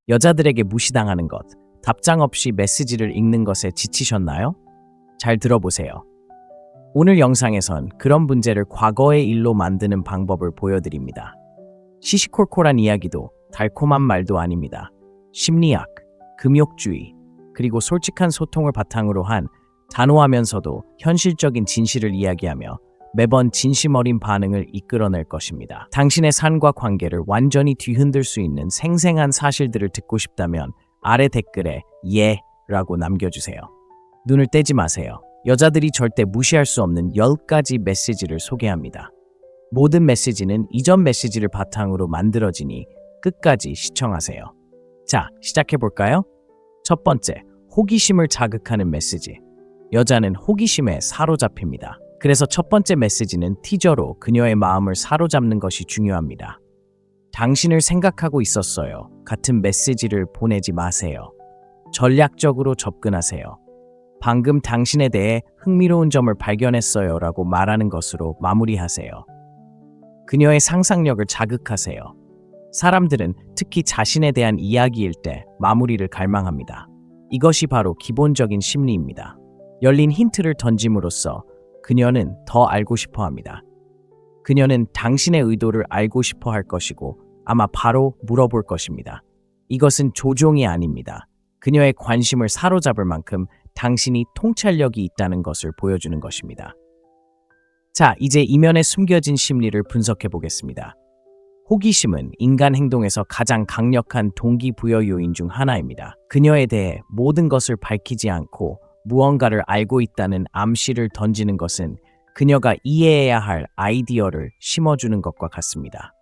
여자들에게 무시당하는 것, 답장 없이 메시지를 읽는 것에 지치셨나요? 잘 들어보세요. 오늘 영상에선 그런 문제를 과거의 일로 만드는 방법을 보여드립니다. 시시콜콜한 이야기도 달콤한 말도 아닙니다. 심리학, 금욕주의, 그리고 솔직한 소통을 바탕으로 한 단호하면서도 현실적인 진실을 이야기하며 매번 진심 어린 반응을 이끌어낼 것입니다. 당신의 삶과 관계를 완전히 뒤흔들 수 있는 생생한 사실들을 듣고 싶다면 아래 댓글에 예 라고 남겨주세요. 눈을 떼지 마세요. 여자들이 절대 무시할 수 없는 10가지 메시지를 소개합니다. 모든 메시지는 이전 메시지를 바탕으로 만들어지니 끝까지 시청하세요. 자, 시작해볼까요? 첫 번째, 호기심을 자극하는 메시지. 여자는 호기심에 사로잡힙니다. 그래서 첫 번째 메시지는 티저로 그녀의 마음을 사로잡는 것이 중요합니다. 당신을 생각하고 있었어요. 같은 메시지를 보내지 마세요. 전략적으로 접근하세요. 방금 당신에 대해 흥미로운 점을 발견했어요 라고 말하는 것으로 마무리하세요. 그녀의 상상력을 자극하세요. 사람들은 특히 자신에 대한 이야기일 때 마무리를 갈망합니다. 이것이 바로 기본적인 심리입니다. 열린 힌트를 던짐으로써 그녀는 더 알고 싶어 합니다. 그녀는 당신의 의도를 알고 싶어 할 것이고 아마 바로 물어볼 것입니다. 이것은 조종이 아닙니다. 그녀의 관심을 사로잡을 만큼 당신이 통찰력이 있다는 것을 보여주는 것입니다. 자, 이제 이면에 숨겨진 심리를 분석해 보겠습니다. 호기심은 인간 행동에서 가장 강력한 동기부여 요인 중 하나입니다. 그녀에 대해 모든 것을 밝히지 않고 무언가를 알고 있다는 암시를 던지는 것은 그녀가 이해해야 할 아이디어를 심어주는 것과 같습니다.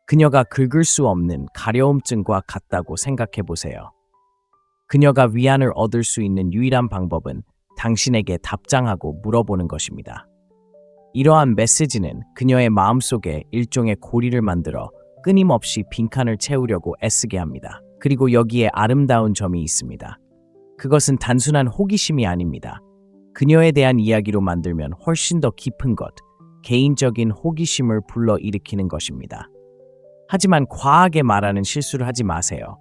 그녀가 긁을 수 없는 가려움증과 같다고 생각해 보세요. 그녀가 위안을 얻을 수 있는 유일한 방법은 당신에게 답장하고 물어보는 것입니다. 이러한 메시지는 그녀의 마음속에 일종의 고리를 만들어 끊임없이 빈칸을 채우려고 애쓰게 합니다. 그리고 여기에 아름다운 점이 있습니다. 그것은 단순한 호기심이 아닙니다. 그녀에 대한 이야기로 만들면 훨씬 더 깊은 것, 개인적인 호기심을 불러일으키는 것입니다. 하지만 과하게 말하는 실수를 하지 마세요.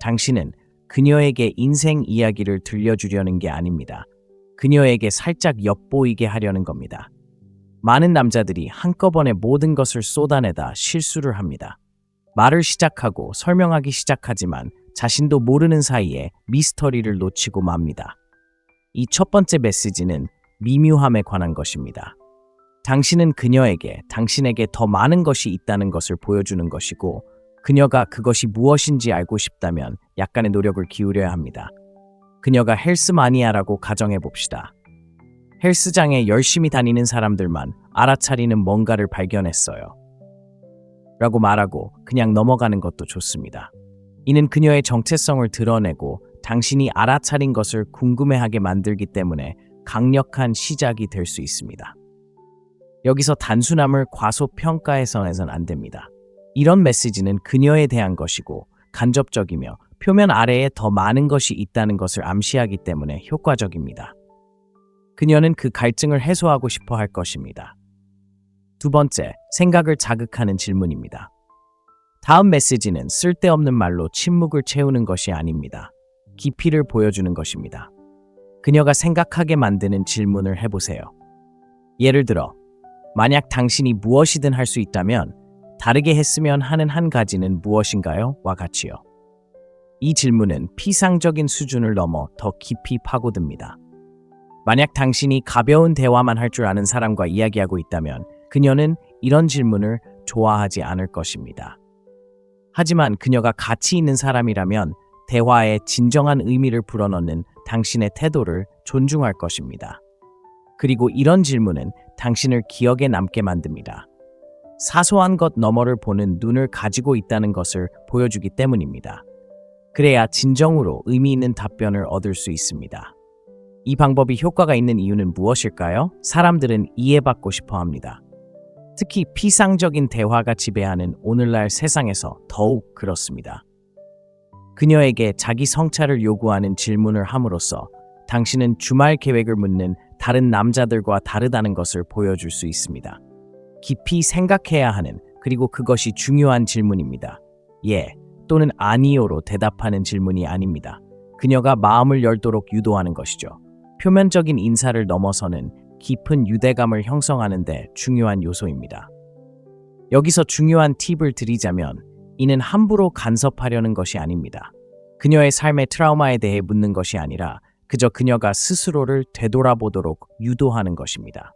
당신은 그녀에게 인생 이야기를 들려주려는 게 아닙니다. 그녀에게 살짝 엿보이게 하려는 겁니다. 많은 남자들이 한꺼번에 모든 것을 쏟아내다 실수를 합니다. 말을 시작하고 설명하기 시작하지만 자신도 모르는 사이에 미스터리를 놓치고 맙니다. 이 첫 번째 메시지는 미묘함에 관한 것입니다. 당신은 그녀에게 당신에게 더 많은 것이 있다는 것을 보여주는 것이고 그녀가 그것이 무엇인지 알고 싶다면 약간의 노력을 기울여야 합니다. 그녀가 헬스 마니아라고 가정해 봅시다. 헬스장에 열심히 다니는 사람들만 알아차리는 뭔가를 발견했어요. 라고 말하고 그냥 넘어가는 것도 좋습니다. 이는 그녀의 정체성을 드러내고 당신이 알아차린 것을 궁금해하게 만들기 때문에 강력한 시작이 될 수 있습니다. 여기서 단순함을 과소평가해서는 안 됩니다. 이런 메시지는 그녀에 대한 것이고 간접적이며 표면 아래에 더 많은 것이 있다는 것을 암시하기 때문에 효과적입니다. 그녀는 그 갈증을 해소하고 싶어 할 것입니다. 두 번째, 생각을 자극하는 질문입니다. 다음 메시지는 쓸데없는 말로 침묵을 채우는 것이 아닙니다. 깊이를 보여주는 것입니다. 그녀가 생각하게 만드는 질문을 해보세요. 예를 들어, 만약 당신이 무엇이든 할 수 있다면 다르게 했으면 하는 한 가지는 무엇인가요? 와 같이요. 이 질문은 피상적인 수준을 넘어 더 깊이 파고듭니다. 만약 당신이 가벼운 대화만 할 줄 아는 사람과 이야기하고 있다면 그녀는 이런 질문을 좋아하지 않을 것입니다. 하지만 그녀가 가치 있는 사람이라면 대화에 진정한 의미를 불어넣는 당신의 태도를 존중할 것입니다. 그리고 이런 질문은 당신을 기억에 남게 만듭니다. 사소한 것 너머를 보는 눈을 가지고 있다는 것을 보여주기 때문입니다. 그래야 진정으로 의미 있는 답변을 얻을 수 있습니다. 이 방법이 효과가 있는 이유는 무엇일까요? 사람들은 이해받고 싶어 합니다. 특히 피상적인 대화가 지배하는 오늘날 세상에서 더욱 그렇습니다. 그녀에게 자기 성찰을 요구하는 질문을 함으로써 당신은 주말 계획을 묻는 다른 남자들과 다르다는 것을 보여줄 수 있습니다. 깊이 생각해야 하는, 그리고 그것이 중요한 질문입니다. 예, 또는 아니요로 대답하는 질문이 아닙니다. 그녀가 마음을 열도록 유도하는 것이죠. 표면적인 인사를 넘어서는 깊은 유대감을 형성하는 데 중요한 요소입니다. 여기서 중요한 팁을 드리자면 이는 함부로 간섭하려는 것이 아닙니다. 그녀의 삶의 트라우마에 대해 묻는 것이 아니라 그저 그녀가 스스로를 되돌아보도록 유도하는 것입니다.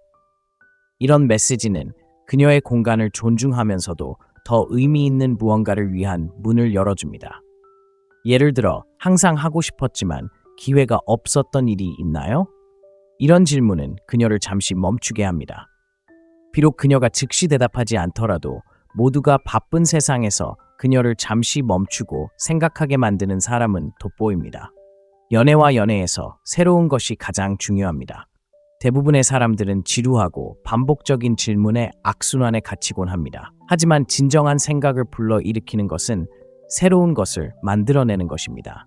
이런 메시지는 그녀의 공간을 존중하면서도 더 의미 있는 무언가를 위한 문을 열어줍니다. 예를 들어, 항상 하고 싶었지만 기회가 없었던 일이 있나요? 이런 질문은 그녀를 잠시 멈추게 합니다. 비록 그녀가 즉시 대답하지 않더라도 모두가 바쁜 세상에서 그녀를 잠시 멈추고 생각하게 만드는 사람은 돋보입니다. 연애와 연애에서 새로운 것이 가장 중요합니다. 대부분의 사람들은 지루하고 반복적인 질문에 악순환에 갇히곤 합니다. 하지만 진정한 생각을 불러일으키는 것은 새로운 것을 만들어내는 것입니다.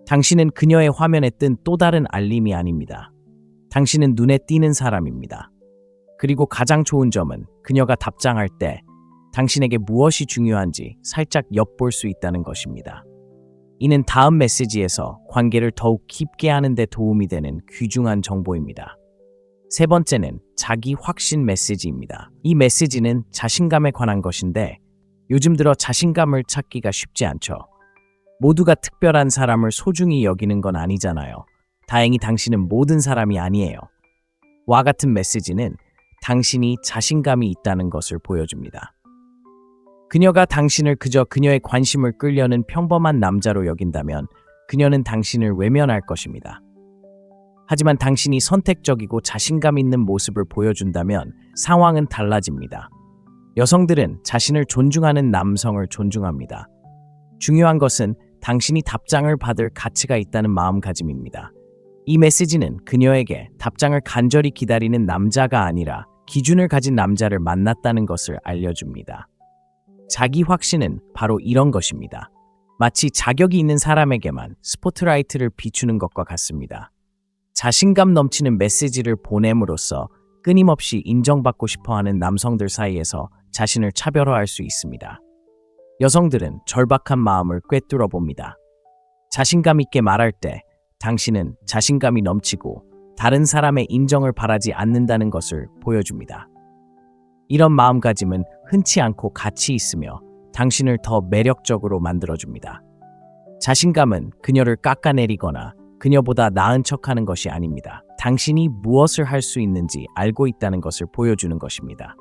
당신은 그녀의 화면에 뜬 또 다른 알림이 아닙니다. 당신은 눈에 띄는 사람입니다. 그리고 가장 좋은 점은 그녀가 답장할 때 당신에게 무엇이 중요한지 살짝 엿볼 수 있다는 것입니다. 이는 다음 메시지에서 관계를 더욱 깊게 하는 데 도움이 되는 귀중한 정보입니다. 세 번째는 자기 확신 메시지입니다. 이 메시지는 자신감에 관한 것인데 요즘 들어 자신감을 찾기가 쉽지 않죠. 모두가 특별한 사람을 소중히 여기는 건 아니잖아요. 다행히 당신은 모든 사람이 아니에요. 와 같은 메시지는 당신이 자신감이 있다는 것을 보여줍니다. 그녀가 당신을 그저 그녀의 관심을 끌려는 평범한 남자로 여긴다면 그녀는 당신을 외면할 것입니다. 하지만 당신이 선택적이고 자신감 있는 모습을 보여준다면 상황은 달라집니다. 여성들은 자신을 존중하는 남성을 존중합니다. 중요한 것은 당신이 답장을 받을 가치가 있다는 마음가짐입니다. 이 메시지는 그녀에게 답장을 간절히 기다리는 남자가 아니라 기준을 가진 남자를 만났다는 것을 알려줍니다. 자기 확신은 바로 이런 것입니다. 마치 자격이 있는 사람에게만 스포트라이트를 비추는 것과 같습니다. 자신감 넘치는 메시지를 보냄으로써 끊임없이 인정받고 싶어하는 남성들 사이에서 자신을 차별화할 수 있습니다. 여성들은 절박한 마음을 꿰뚫어 봅니다. 자신감 있게 말할 때 당신은 자신감이 넘치고 다른 사람의 인정을 바라지 않는다는 것을 보여줍니다. 이런 마음가짐은 흔치 않고 가치 있으며 당신을 더 매력적으로 만들어줍니다. 자신감은 그녀를 깎아내리거나 그녀보다 나은 척하는 것이 아닙니다. 당신이 무엇을 할 수 있는지 알고 있다는 것을 보여주는 것입니다.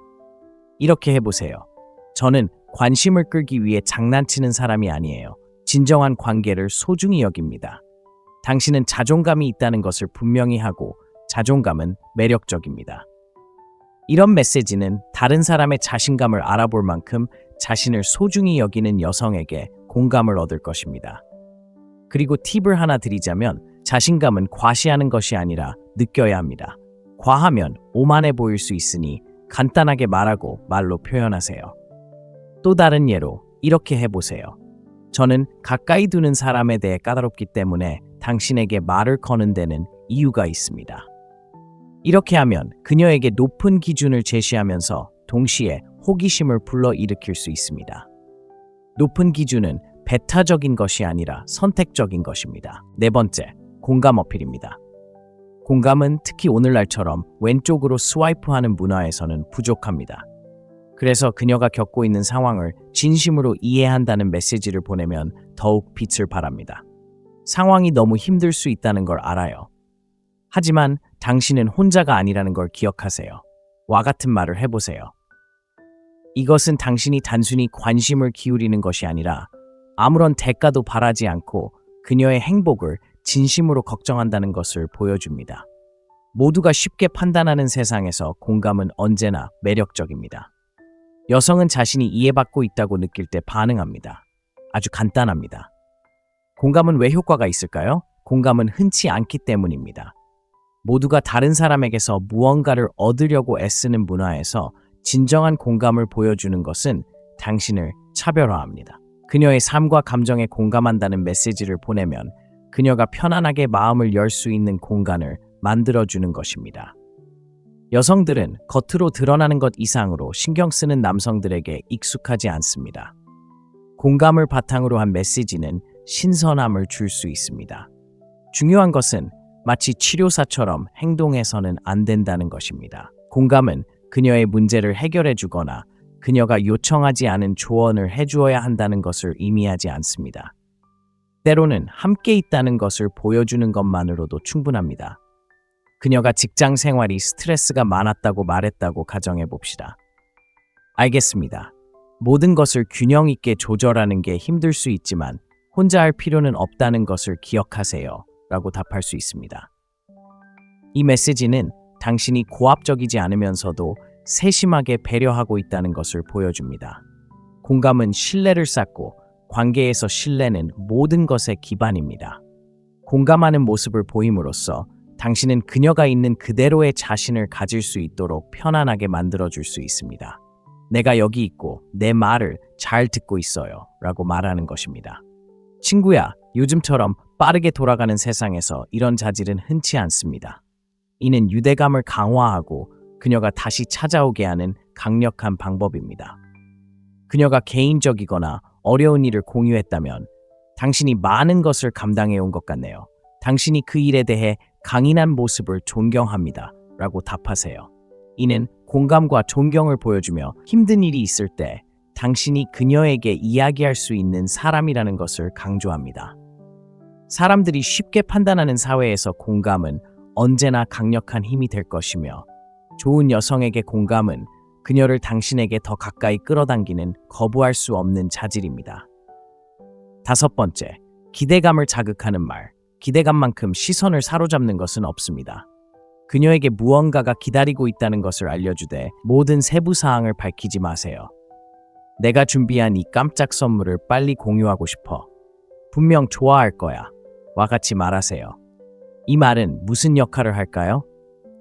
이렇게 해보세요. 저는 관심을 끌기 위해 장난치는 사람이 아니에요. 진정한 관계를 소중히 여깁니다. 당신은 자존감이 있다는 것을 분명히 하고 자존감은 매력적입니다. 이런 메시지는 다른 사람의 자신감을 알아볼 만큼 자신을 소중히 여기는 여성에게 공감을 얻을 것입니다. 그리고 팁을 하나 드리자면 자신감은 과시하는 것이 아니라 느껴야 합니다. 과하면 오만해 보일 수 있으니 간단하게 말하고 말로 표현하세요. 또 다른 예로 이렇게 해보세요. 저는 가까이 두는 사람에 대해 까다롭기 때문에 당신에게 말을 거는 데는 이유가 있습니다. 이렇게 하면 그녀에게 높은 기준을 제시하면서 동시에 호기심을 불러일으킬 수 있습니다. 높은 기준은 배타적인 것이 아니라 선택적인 것입니다. 네 번째, 공감 어필입니다. 공감은 특히 오늘날처럼 왼쪽으로 스와이프하는 문화에서는 부족합니다. 그래서 그녀가 겪고 있는 상황을 진심으로 이해한다는 메시지를 보내면 더욱 빛을 발합니다. 상황이 너무 힘들 수 있다는 걸 알아요. 하지만 당신은 혼자가 아니라는 걸 기억하세요. 와 같은 말을 해보세요. 이것은 당신이 단순히 관심을 기울이는 것이 아니라 아무런 대가도 바라지 않고 그녀의 행복을 진심으로 걱정한다는 것을 보여줍니다. 모두가 쉽게 판단하는 세상에서 공감은 언제나 매력적입니다. 여성은 자신이 이해받고 있다고 느낄 때 반응합니다. 아주 간단합니다. 공감은 왜 효과가 있을까요? 공감은 흔치 않기 때문입니다. 모두가 다른 사람에게서 무언가를 얻으려고 애쓰는 문화에서 진정한 공감을 보여주는 것은 당신을 차별화합니다. 그녀의 삶과 감정에 공감한다는 메시지를 보내면 그녀가 편안하게 마음을 열 수 있는 공간을 만들어주는 것입니다. 여성들은 겉으로 드러나는 것 이상으로 신경 쓰는 남성들에게 익숙하지 않습니다. 공감을 바탕으로 한 메시지는 신선함을 줄 수 있습니다. 중요한 것은 마치 치료사처럼 행동해서는 안 된다는 것입니다. 공감은 그녀의 문제를 해결해 주거나 그녀가 요청하지 않은 조언을 해주어야 한다는 것을 의미하지 않습니다. 때로는 함께 있다는 것을 보여주는 것만으로도 충분합니다. 그녀가 직장 생활이 스트레스가 많았다고 말했다고 가정해 봅시다. 알겠습니다. 모든 것을 균형 있게 조절하는 게 힘들 수 있지만 혼자 할 필요는 없다는 것을 기억하세요. 라고 답할 수 있습니다. 이 메시지는 당신이 고압적이지 않으면서도 세심하게 배려하고 있다는 것을 보여줍니다. 공감은 신뢰를 쌓고 관계에서 신뢰는 모든 것의 기반입니다. 공감하는 모습을 보임으로써 당신은 그녀가 있는 그대로의 자신을 가질 수 있도록 편안하게 만들어줄 수 있습니다. 내가 여기 있고 내 말을 잘 듣고 있어요. 라고 말하는 것입니다. 친구야, 요즘처럼 빠르게 돌아가는 세상에서 이런 자질은 흔치 않습니다. 이는 유대감을 강화하고 그녀가 다시 찾아오게 하는 강력한 방법입니다. 그녀가 개인적이거나 어려운 일을 공유했다면 당신이 많은 것을 감당해 온 것 같네요. 당신이 그 일에 대해 강인한 모습을 존경합니다. 라고 답하세요. 이는 공감과 존경을 보여주며 힘든 일이 있을 때 당신이 그녀에게 이야기할 수 있는 사람이라는 것을 강조합니다. 사람들이 쉽게 판단하는 사회에서 공감은 언제나 강력한 힘이 될 것이며 좋은 여성에게 공감은 그녀를 당신에게 더 가까이 끌어당기는 거부할 수 없는 자질입니다. 5번째, 기대감을 자극하는 말. 기대감만큼 시선을 사로잡는 것은 없습니다. 그녀에게 무언가가 기다리고 있다는 것을 알려주되 모든 세부 사항을 밝히지 마세요. 내가 준비한 이 깜짝 선물을 빨리 공유하고 싶어. 분명 좋아할 거야. 와 같이 말하세요. 이 말은 무슨 역할을 할까요?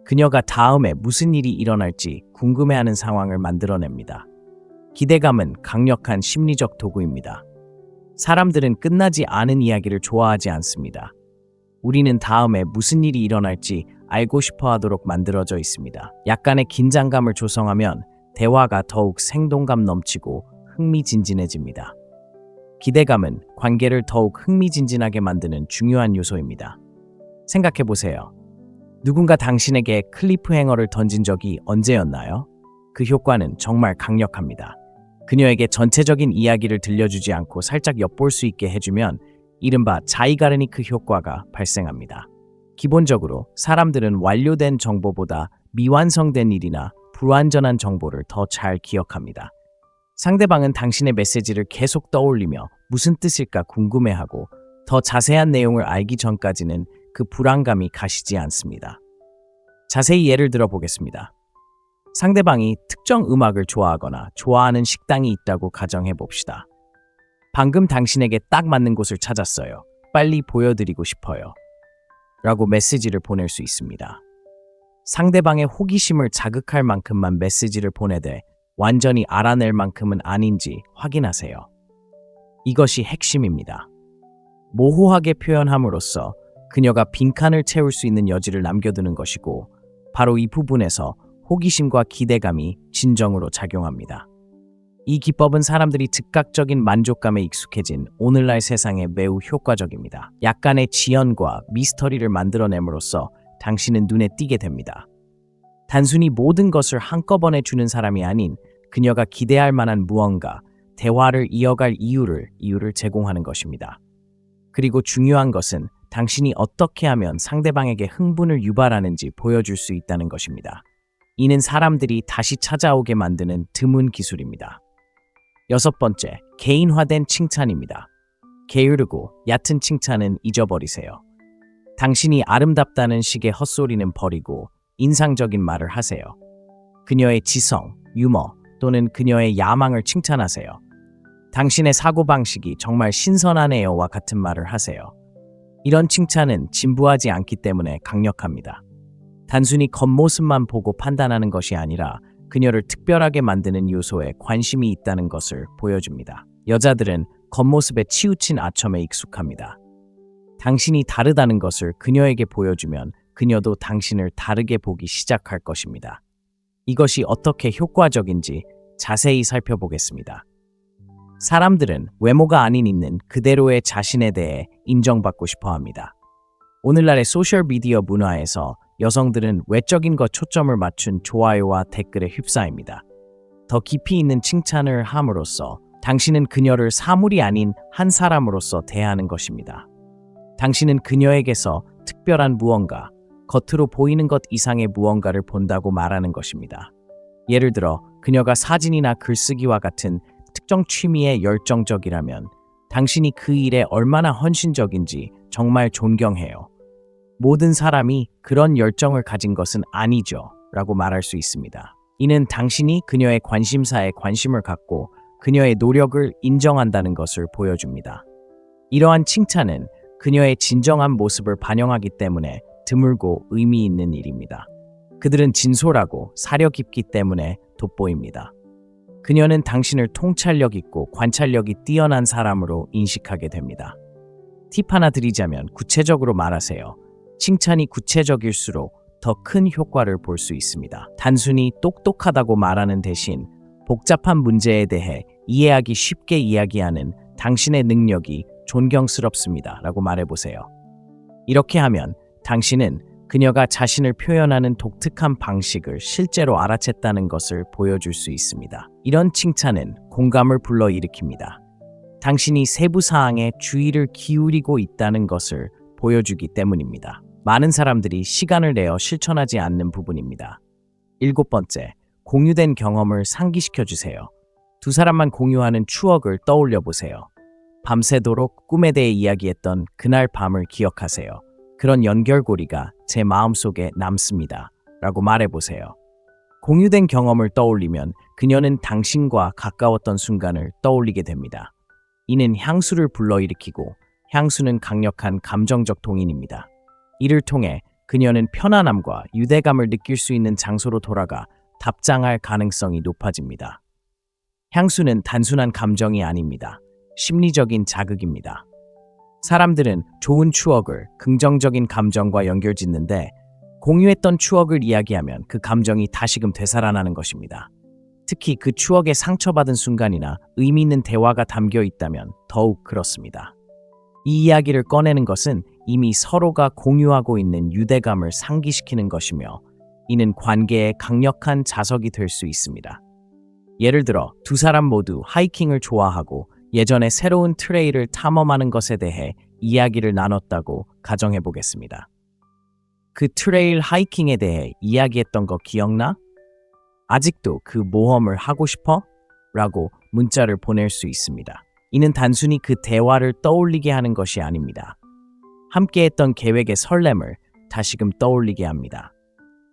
그녀가 다음에 무슨 일이 일어날지 궁금해하는 상황을 만들어냅니다. 기대감은 강력한 심리적 도구입니다. 사람들은 끝나지 않은 이야기를 좋아하지 않습니다. 우리는 다음에 무슨 일이 일어날지 알고 싶어 하도록 만들어져 있습니다. 약간의 긴장감을 조성하면 대화가 더욱 생동감 넘치고 흥미진진해집니다. 기대감은 관계를 더욱 흥미진진하게 만드는 중요한 요소입니다. 생각해 보세요. 누군가 당신에게 클리프행어를 던진 적이 언제였나요? 그 효과는 정말 강력합니다. 그녀에게 전체적인 이야기를 들려주지 않고 살짝 엿볼 수 있게 해주면 이른바 자이가르니크 효과가 발생합니다. 기본적으로 사람들은 완료된 정보보다 미완성된 일이나 불완전한 정보를 더 잘 기억합니다. 상대방은 당신의 메시지를 계속 떠올리며 무슨 뜻일까 궁금해하고 더 자세한 내용을 알기 전까지는 그 불안감이 가시지 않습니다. 자세히 예를 들어 보겠습니다. 상대방이 특정 음악을 좋아하거나 좋아하는 식당이 있다고 가정해 봅시다. 방금 당신에게 딱 맞는 곳을 찾았어요. 빨리 보여드리고 싶어요. 라고 메시지를 보낼 수 있습니다. 상대방의 호기심을 자극할 만큼만 메시지를 보내되 완전히 알아낼 만큼은 아닌지 확인하세요. 이것이 핵심입니다. 모호하게 표현함으로써 그녀가 빈칸을 채울 수 있는 여지를 남겨두는 것이고 바로 이 부분에서 호기심과 기대감이 진정으로 작용합니다. 이 기법은 사람들이 즉각적인 만족감에 익숙해진 오늘날 세상에 매우 효과적입니다. 약간의 지연과 미스터리를 만들어냄으로써 당신은 눈에 띄게 됩니다. 단순히 모든 것을 한꺼번에 주는 사람이 아닌 그녀가 기대할 만한 무언가, 대화를 이어갈 이유를 제공하는 것입니다. 그리고 중요한 것은 당신이 어떻게 하면 상대방에게 흥분을 유발하는지 보여줄 수 있다는 것입니다. 이는 사람들이 다시 찾아오게 만드는 드문 기술입니다. 6번째, 개인화된 칭찬입니다. 게으르고 얕은 칭찬은 잊어버리세요. 당신이 아름답다는 식의 헛소리는 버리고 인상적인 말을 하세요. 그녀의 지성, 유머 또는 그녀의 야망을 칭찬하세요. 당신의 사고방식이 정말 신선하네요와 같은 말을 하세요. 이런 칭찬은 진부하지 않기 때문에 강력합니다. 단순히 겉모습만 보고 판단하는 것이 아니라 그녀를 특별하게 만드는 요소에 관심이 있다는 것을 보여줍니다. 여자들은 겉모습에 치우친 아첨에 익숙합니다. 당신이 다르다는 것을 그녀에게 보여주면 그녀도 당신을 다르게 보기 시작할 것입니다. 이것이 어떻게 효과적인지 자세히 살펴보겠습니다. 사람들은 외모가 아닌 있는 그대로의 자신에 대해 인정받고 싶어 합니다. 오늘날의 소셜미디어 문화에서 여성들은 외적인 것 초점을 맞춘 좋아요와 댓글에 휩싸입니다. 더 깊이 있는 칭찬을 함으로써 당신은 그녀를 사물이 아닌 한 사람으로서 대하는 것입니다. 당신은 그녀에게서 특별한 무언가, 겉으로 보이는 것 이상의 무언가를 본다고 말하는 것입니다. 예를 들어 그녀가 사진이나 글쓰기와 같은 특정 취미에 열정적이라면 당신이 그 일에 얼마나 헌신적인지 정말 존경해요. 모든 사람이 그런 열정을 가진 것은 아니죠 라고 말할 수 있습니다. 이는 당신이 그녀의 관심사에 관심을 갖고 그녀의 노력을 인정한다는 것을 보여줍니다. 이러한 칭찬은 그녀의 진정한 모습을 반영하기 때문에 드물고 의미 있는 일입니다. 그들은 진솔하고 사려 깊기 때문에 돋보입니다. 그녀는 당신을 통찰력 있고 관찰력이 뛰어난 사람으로 인식하게 됩니다. 팁 하나 드리자면 구체적으로 말하세요. 칭찬이 구체적일수록 더 큰 효과를 볼 수 있습니다. 단순히 똑똑하다고 말하는 대신 복잡한 문제에 대해 이해하기 쉽게 이야기하는 당신의 능력이 존경스럽습니다 라고 말해보세요. 이렇게 하면 당신은 그녀가 자신을 표현하는 독특한 방식을 실제로 알아챘다는 것을 보여줄 수 있습니다. 이런 칭찬은 공감을 불러일으킵니다. 당신이 세부 사항에 주의를 기울이고 있다는 것을 보여주기 때문입니다. 많은 사람들이 시간을 내어 실천하지 않는 부분입니다. 7번째, 공유된 경험을 상기시켜 주세요. 두 사람만 공유하는 추억을 떠올려 보세요. 밤새도록 꿈에 대해 이야기했던 그날 밤을 기억하세요. 그런 연결고리가 제 마음속에 남습니다. 라고 말해보세요. 공유된 경험을 떠올리면 그녀는 당신과 가까웠던 순간을 떠올리게 됩니다. 이는 향수를 불러일으키고 향수는 강력한 감정적 동인입니다. 이를 통해 그녀는 편안함과 유대감을 느낄 수 있는 장소로 돌아가 답장할 가능성이 높아집니다. 향수는 단순한 감정이 아닙니다. 심리적인 자극입니다. 사람들은 좋은 추억을 긍정적인 감정과 연결짓는데 공유했던 추억을 이야기하면 그 감정이 다시금 되살아나는 것입니다. 특히 그 추억에 상처받은 순간이나 의미 있는 대화가 담겨 있다면 더욱 그렇습니다. 이 이야기를 꺼내는 것은 이미 서로가 공유하고 있는 유대감을 상기시키는 것이며 이는 관계의 강력한 자석이 될 수 있습니다. 예를 들어 두 사람 모두 하이킹을 좋아하고 예전에 새로운 트레일을 탐험하는 것에 대해 이야기를 나눴다고 가정해 보겠습니다. 그 트레일 하이킹에 대해 이야기했던 거 기억나? 아직도 그 모험을 하고 싶어? 라고 문자를 보낼 수 있습니다. 이는 단순히 그 대화를 떠올리게 하는 것이 아닙니다. 함께했던 계획의 설렘을 다시금 떠올리게 합니다.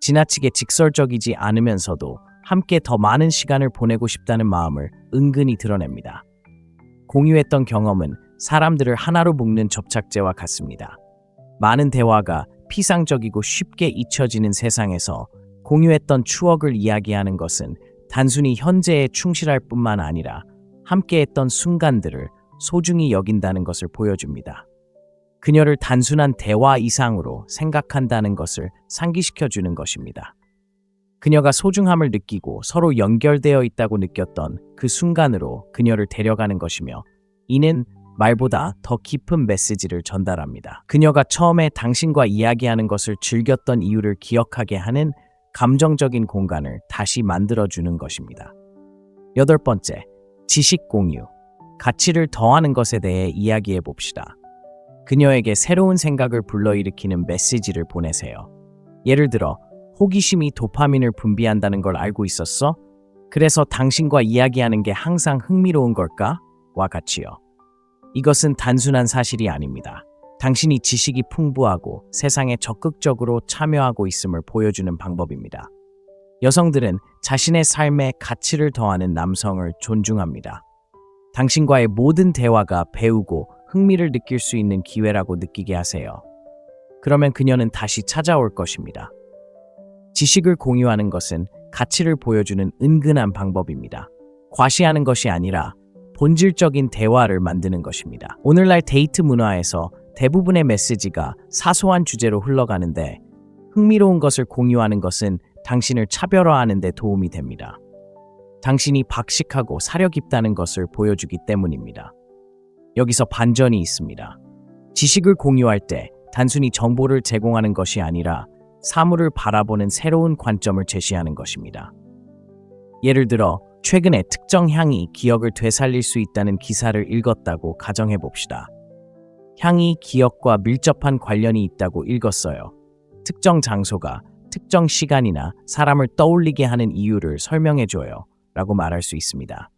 지나치게 직설적이지 않으면서도 함께 더 많은 시간을 보내고 싶다는 마음을 은근히 드러냅니다. 공유했던 경험은 사람들을 하나로 묶는 접착제와 같습니다. 많은 대화가 피상적이고 쉽게 잊혀지는 세상에서 공유했던 추억을 이야기하는 것은 단순히 현재에 충실할 뿐만 아니라 함께했던 순간들을 소중히 여긴다는 것을 보여줍니다. 그녀를 단순한 대화 이상으로 생각한다는 것을 상기시켜주는 것입니다. 그녀가 소중함을 느끼고 서로 연결되어 있다고 느꼈던 그 순간으로 그녀를 데려가는 것이며 이는 말보다 더 깊은 메시지를 전달합니다. 그녀가 처음에 당신과 이야기하는 것을 즐겼던 이유를 기억하게 하는 감정적인 공간을 다시 만들어주는 것입니다. 8번째, 지식 공유. 가치를 더하는 것에 대해 이야기해 봅시다. 그녀에게 새로운 생각을 불러일으키는 메시지를 보내세요. 예를 들어, 호기심이 도파민을 분비한다는 걸 알고 있었어? 그래서 당신과 이야기하는 게 항상 흥미로운 걸까? 와 같이요. 이것은 단순한 사실이 아닙니다. 당신이 지식이 풍부하고 세상에 적극적으로 참여하고 있음을 보여주는 방법입니다. 여성들은 자신의 삶에 가치를 더하는 남성을 존중합니다. 당신과의 모든 대화가 배우고 흥미를 느낄 수 있는 기회라고 느끼게 하세요. 그러면 그녀는 다시 찾아올 것입니다. 지식을 공유하는 것은 가치를 보여주는 은근한 방법입니다. 과시하는 것이 아니라 본질적인 대화를 만드는 것입니다. 오늘날 데이트 문화에서 대부분의 메시지가 사소한 주제로 흘러가는데 흥미로운 것을 공유하는 것은 당신을 차별화하는 데 도움이 됩니다. 당신이 박식하고 사려 깊다는 것을 보여주기 때문입니다. 여기서 반전이 있습니다. 지식을 공유할 때 단순히 정보를 제공하는 것이 아니라 사물을 바라보는 새로운 관점을 제시하는 것입니다. 예를 들어 최근에 특정 향이 기억을 되살릴 수 있다는 기사를 읽었다고 가정해 봅시다. 향이 기억과 밀접한 관련이 있다고 읽었어요. 특정 장소가 특정 시간이나 사람을 떠올리게 하는 이유를 설명해 줘요 라고 말할 수 있습니다.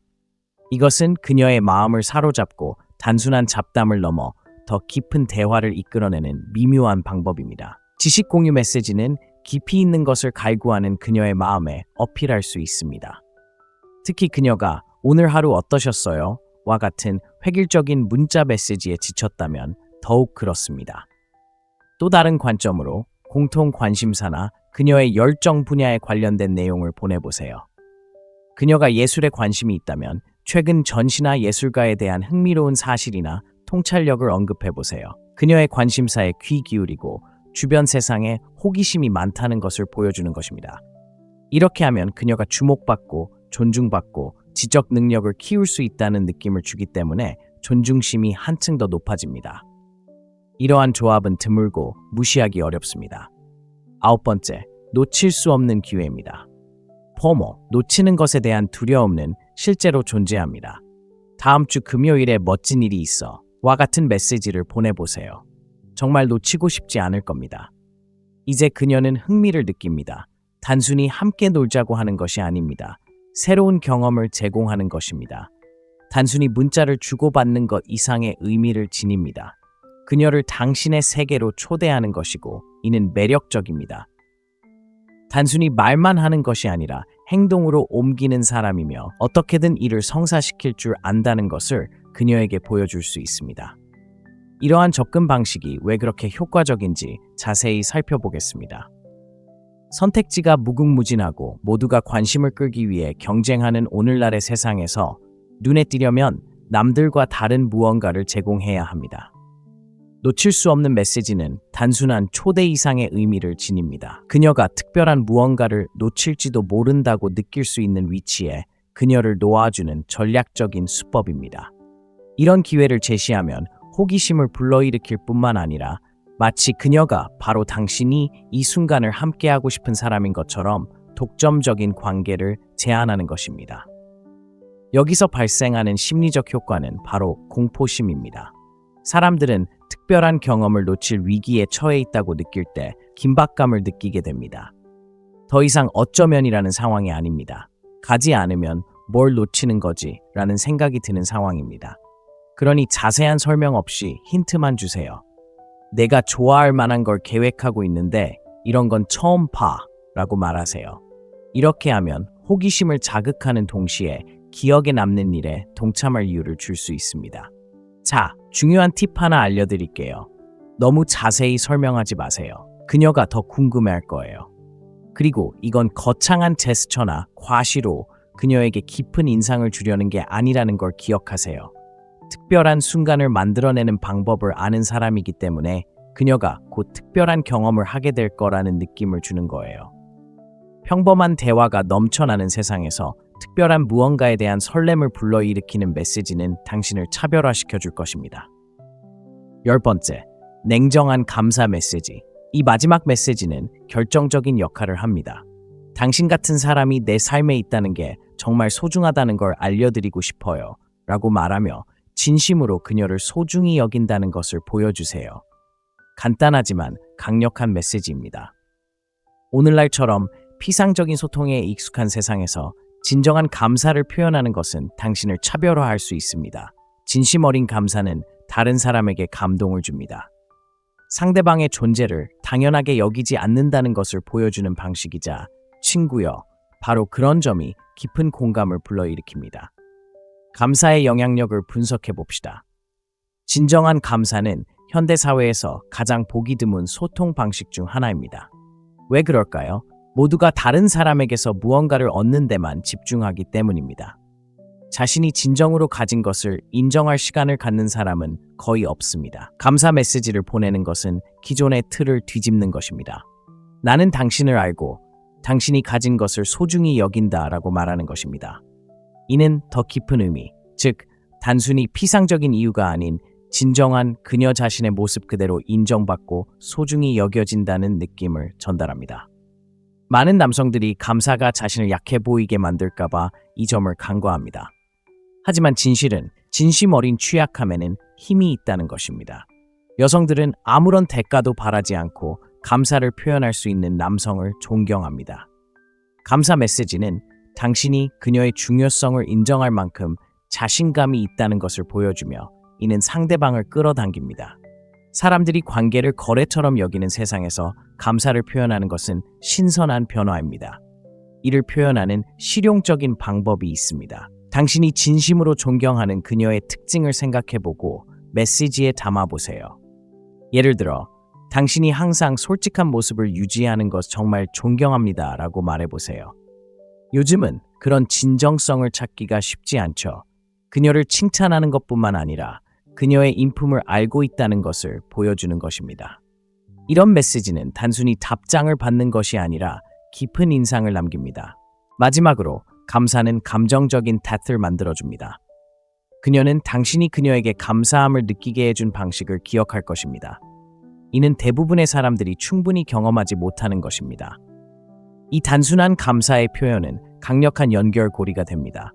이것은 그녀의 마음을 사로잡고 단순한 잡담을 넘어 더 깊은 대화를 이끌어내는 미묘한 방법입니다. 지식 공유 메시지는 깊이 있는 것을 갈구하는 그녀의 마음에 어필할 수 있습니다. 특히 그녀가 "오늘 하루 어떠셨어요?" 와 같은 획일적인 문자 메시지에 지쳤다면 더욱 그렇습니다. 또 다른 관점으로 공통 관심사나 그녀의 열정 분야에 관련된 내용을 보내보세요. 그녀가 예술에 관심이 있다면 최근 전시나 예술가에 대한 흥미로운 사실이나 통찰력을 언급해보세요. 그녀의 관심사에 귀 기울이고 주변 세상에 호기심이 많다는 것을 보여주는 것입니다. 이렇게 하면 그녀가 주목받고 존중받고 지적 능력을 키울 수 있다는 느낌을 주기 때문에 존중심이 한층 더 높아집니다. 이러한 조합은 드물고 무시하기 어렵습니다. 9번째, 놓칠 수 없는 기회입니다. 포모, 놓치는 것에 대한 두려움은 실제로 존재합니다. 다음 주 금요일에 멋진 일이 있어 와 같은 메시지를 보내보세요. 정말 놓치고 싶지 않을 겁니다. 이제 그녀는 흥미를 느낍니다. 단순히 함께 놀자고 하는 것이 아닙니다. 새로운 경험을 제공하는 것입니다. 단순히 문자를 주고받는 것 이상의 의미를 지닙니다. 그녀를 당신의 세계로 초대하는 것이고 이는 매력적입니다. 단순히 말만 하는 것이 아니라 행동으로 옮기는 사람이며 어떻게든 이를 성사시킬 줄 안다는 것을 그녀에게 보여줄 수 있습니다. 이러한 접근 방식이 왜 그렇게 효과적인지 자세히 살펴보겠습니다. 선택지가 무궁무진하고 모두가 관심을 끌기 위해 경쟁하는 오늘날의 세상에서 눈에 띄려면 남들과 다른 무언가를 제공해야 합니다. 놓칠 수 없는 메시지는 단순한 초대 이상의 의미를 지닙니다. 그녀가 특별한 무언가를 놓칠지도 모른다고 느낄 수 있는 위치에 그녀를 놓아주는 전략적인 수법입니다. 이런 기회를 제시하면 호기심을 불러일으킬 뿐만 아니라 마치 그녀가 바로 당신이 이 순간을 함께하고 싶은 사람인 것처럼 독점적인 관계를 제안하는 것입니다. 여기서 발생하는 심리적 효과는 바로 공포심입니다. 사람들은 특별한 경험을 놓칠 위기에 처해 있다고 느낄 때 긴박감을 느끼게 됩니다. 더 이상 어쩌면이라는 상황이 아닙니다. 가지 않으면 뭘 놓치는 거지 라는 생각이 드는 상황입니다. 그러니 자세한 설명 없이 힌트만 주세요. 내가 좋아할 만한 걸 계획하고 있는데 이런 건 처음 봐 라고 말하세요. 이렇게 하면 호기심을 자극하는 동시에 기억에 남는 일에 동참할 이유를 줄 수 있습니다. 자, 중요한 팁 하나 알려드릴게요. 너무 자세히 설명하지 마세요. 그녀가 더 궁금해할 거예요. 그리고 이건 거창한 제스처나 과시로 그녀에게 깊은 인상을 주려는 게 아니라는 걸 기억하세요. 특별한 순간을 만들어내는 방법을 아는 사람이기 때문에 그녀가 곧 특별한 경험을 하게 될 거라는 느낌을 주는 거예요. 평범한 대화가 넘쳐나는 세상에서 특별한 무언가에 대한 설렘을 불러일으키는 메시지는 당신을 차별화시켜 줄 것입니다. 10번째, 냉정한 감사 메시지. 이 마지막 메시지는 결정적인 역할을 합니다. 당신 같은 사람이 내 삶에 있다는 게 정말 소중하다는 걸 알려드리고 싶어요 라고 말하며 진심으로 그녀를 소중히 여긴다는 것을 보여주세요. 간단하지만 강력한 메시지입니다. 오늘날처럼 피상적인 소통에 익숙한 세상에서 진정한 감사를 표현하는 것은 당신을 차별화할 수 있습니다. 진심 어린 감사는 다른 사람에게 감동을 줍니다. 상대방의 존재를 당연하게 여기지 않는다는 것을 보여주는 방식이자 친구여, 바로 그런 점이 깊은 공감을 불러일으킵니다. 감사의 영향력을 분석해 봅시다. 진정한 감사는 현대 사회에서 가장 보기 드문 소통 방식 중 하나입니다. 왜 그럴까요? 모두가 다른 사람에게서 무언가를 얻는 데만 집중하기 때문입니다. 자신이 진정으로 가진 것을 인정할 시간을 갖는 사람은 거의 없습니다. 감사 메시지를 보내는 것은 기존의 틀을 뒤집는 것입니다. 나는 당신을 알고 당신이 가진 것을 소중히 여긴다라고 말하는 것입니다. 이는 더 깊은 의미, 즉 단순히 피상적인 이유가 아닌 진정한 그녀 자신의 모습 그대로 인정받고 소중히 여겨진다는 느낌을 전달합니다. 많은 남성들이 감사가 자신을 약해 보이게 만들까봐 이 점을 간과합니다. 하지만 진실은 진심 어린 취약함에는 힘이 있다는 것입니다. 여성들은 아무런 대가도 바라지 않고 감사를 표현할 수 있는 남성을 존경합니다. 감사 메시지는 당신이 그녀의 중요성을 인정할 만큼 자신감이 있다는 것을 보여주며 이는 상대방을 끌어당깁니다. 사람들이 관계를 거래처럼 여기는 세상에서 감사를 표현하는 것은 신선한 변화입니다. 이를 표현하는 실용적인 방법이 있습니다. 당신이 진심으로 존경하는 그녀의 특징을 생각해보고 메시지에 담아보세요. 예를 들어, 당신이 항상 솔직한 모습을 유지하는 것 정말 존경합니다 라고 말해보세요. 요즘은 그런 진정성을 찾기가 쉽지 않죠. 그녀를 칭찬하는 것뿐만 아니라 그녀의 인품을 알고 있다는 것을 보여주는 것입니다. 이런 메시지는 단순히 답장을 받는 것이 아니라 깊은 인상을 남깁니다. 마지막으로 감사는 감정적인 탓을 만들어줍니다. 그녀는 당신이 그녀에게 감사함을 느끼게 해준 방식을 기억할 것입니다. 이는 대부분의 사람들이 충분히 경험하지 못하는 것입니다. 이 단순한 감사의 표현은 강력한 연결고리가 됩니다.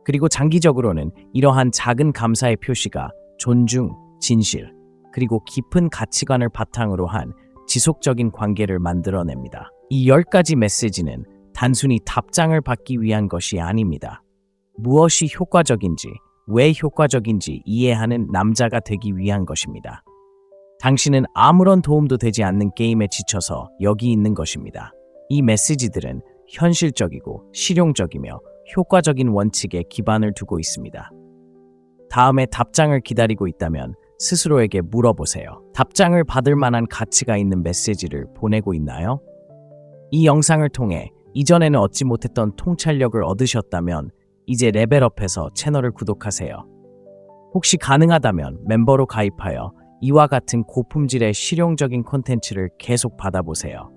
그리고 장기적으로는 이러한 작은 감사의 표시가 존중, 진실, 그리고 깊은 가치관을 바탕으로 한 지속적인 관계를 만들어냅니다. 이 10가지 메시지는 단순히 답장을 받기 위한 것이 아닙니다. 무엇이 효과적인지, 왜 효과적인지 이해하는 남자가 되기 위한 것입니다. 당신은 아무런 도움도 되지 않는 게임에 지쳐서 여기 있는 것입니다. 이 메시지들은 현실적이고 실용적이며 효과적인 원칙에 기반을 두고 있습니다. 다음에 답장을 기다리고 있다면 스스로에게 물어보세요. 답장을 받을 만한 가치가 있는 메시지를 보내고 있나요? 이 영상을 통해 이전에는 얻지 못했던 통찰력을 얻으셨다면 이제 레벨업해서 채널을 구독하세요. 혹시 가능하다면 멤버로 가입하여 이와 같은 고품질의 실용적인 콘텐츠를 계속 받아보세요.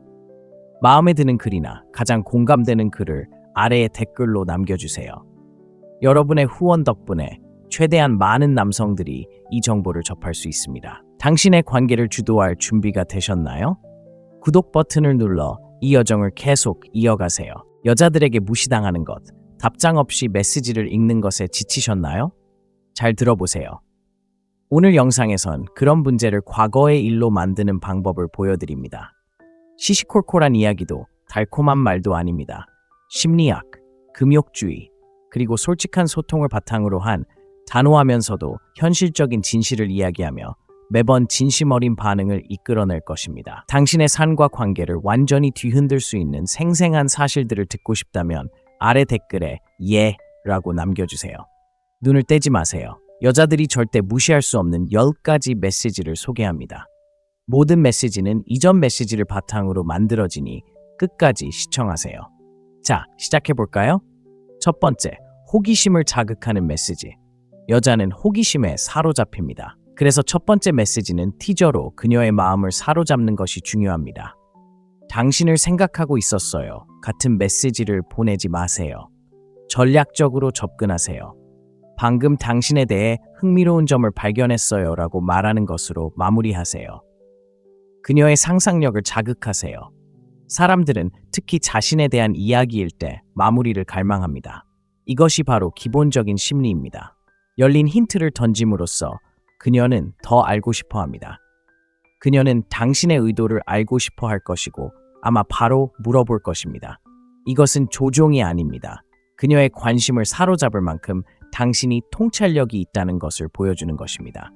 마음에 드는 글이나 가장 공감되는 글을 아래에 댓글로 남겨주세요. 여러분의 후원 덕분에 최대한 많은 남성들이 이 정보를 접할 수 있습니다. 당신의 관계를 주도할 준비가 되셨나요? 구독 버튼을 눌러 이 여정을 계속 이어가세요. 여자들에게 무시당하는 것, 답장 없이 메시지를 읽는 것에 지치셨나요? 잘 들어보세요. 오늘 영상에선 그런 문제를 과거의 일로 만드는 방법을 보여드립니다. 시시콜콜한 이야기도 달콤한 말도 아닙니다. 심리학, 금욕주의, 그리고 솔직한 소통을 바탕으로 한 단호하면서도 현실적인 진실을 이야기하며 매번 진심 어린 반응을 이끌어낼 것입니다. 당신의 삶과 관계를 완전히 뒤흔들 수 있는 생생한 사실들을 듣고 싶다면 아래 댓글에 예 라고 남겨주세요. 눈을 떼지 마세요. 여자들이 절대 무시할 수 없는 10가지 메시지를 소개합니다. 모든 메시지는 이전 메시지를 바탕으로 만들어지니 끝까지 시청하세요. 자, 시작해볼까요? 첫 번째, 호기심을 자극하는 메시지. 여자는 호기심에 사로잡힙니다. 그래서 첫 번째 메시지는 티저로 그녀의 마음을 사로잡는 것이 중요합니다. 당신을 생각하고 있었어요. 같은 메시지를 보내지 마세요. 전략적으로 접근하세요. 방금 당신에 대해 흥미로운 점을 발견했어요 라고 말하는 것으로 마무리하세요. 그녀의 상상력을 자극하세요. 사람들은 특히 자신에 대한 이야기일 때 마무리를 갈망합니다. 이것이 바로 기본적인 심리입니다. 열린 힌트를 던짐으로써 그녀는 더 알고 싶어 합니다. 그녀는 당신의 의도를 알고 싶어 할 것이고 아마 바로 물어볼 것입니다. 이것은 조종이 아닙니다. 그녀의 관심을 사로잡을 만큼 당신이 통찰력이 있다는 것을 보여주는 것입니다.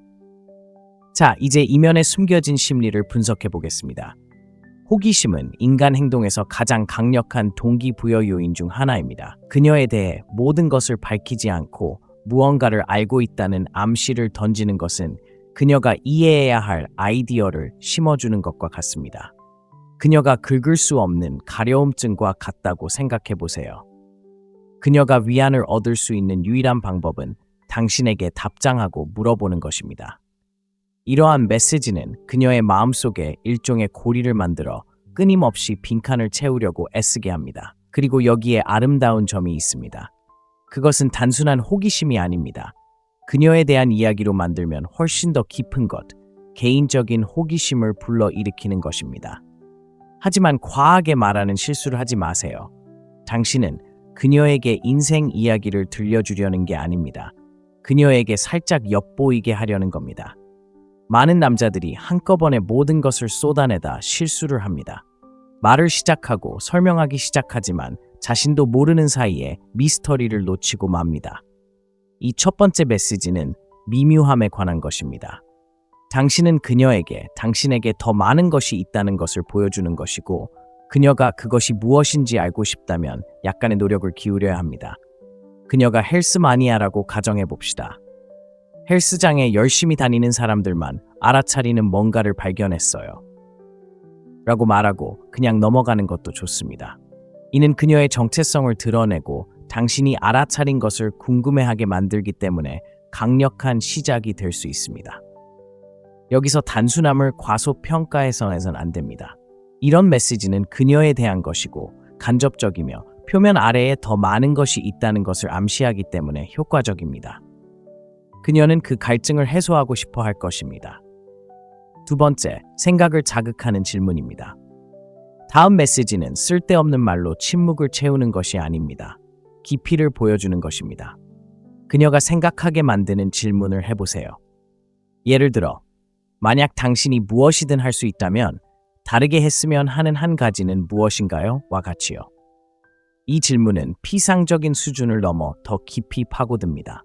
자, 이제 이면에 숨겨진 심리를 분석해 보겠습니다. 호기심은 인간 행동에서 가장 강력한 동기부여 요인 중 하나입니다. 그녀에 대해 모든 것을 밝히지 않고 무언가를 알고 있다는 암시를 던지는 것은 그녀가 이해해야 할 아이디어를 심어주는 것과 같습니다. 그녀가 긁을 수 없는 가려움증과 같다고 생각해 보세요. 그녀가 위안을 얻을 수 있는 유일한 방법은 당신에게 답장하고 물어보는 것입니다. 이러한 메시지는 그녀의 마음속에 일종의 고리를 만들어 끊임없이 빈칸을 채우려고 애쓰게 합니다. 그리고 여기에 아름다운 점이 있습니다. 그것은 단순한 호기심이 아닙니다. 그녀에 대한 이야기로 만들면 훨씬 더 깊은 것, 개인적인 호기심을 불러일으키는 것입니다. 하지만 과하게 말하는 실수를 하지 마세요. 당신은 그녀에게 인생 이야기를 들려주려는 게 아닙니다. 그녀에게 살짝 엿보이게 하려는 겁니다. 많은 남자들이 한꺼번에 모든 것을 쏟아내다 실수를 합니다. 말을 시작하고 설명하기 시작하지만 자신도 모르는 사이에 미스터리를 놓치고 맙니다. 이 첫 번째 메시지는 미묘함에 관한 것입니다. 당신은 그녀에게 당신에게 더 많은 것이 있다는 것을 보여주는 것이고, 그녀가 그것이 무엇인지 알고 싶다면 약간의 노력을 기울여야 합니다. 그녀가 헬스 마니아라고 가정해 봅시다. 헬스장에 열심히 다니는 사람들만 알아차리는 뭔가를 발견했어요. 라고 말하고 그냥 넘어가는 것도 좋습니다. 이는 그녀의 정체성을 드러내고 당신이 알아차린 것을 궁금해하게 만들기 때문에 강력한 시작이 될 수 있습니다. 여기서 단순함을 과소평가해서는 안 됩니다. 이런 메시지는 그녀에 대한 것이고 간접적이며 표면 아래에 더 많은 것이 있다는 것을 암시하기 때문에 효과적입니다. 그녀는 그 갈증을 해소하고 싶어 할 것입니다. 두 번째, 생각을 자극하는 질문입니다. 다음 메시지는 쓸데없는 말로 침묵을 채우는 것이 아닙니다. 깊이를 보여주는 것입니다. 그녀가 생각하게 만드는 질문을 해보세요. 예를 들어, 만약 당신이 무엇이든 할 수 있다면 다르게 했으면 하는 한 가지는 무엇인가요? 와 같이요. 이 질문은 피상적인 수준을 넘어 더 깊이 파고듭니다.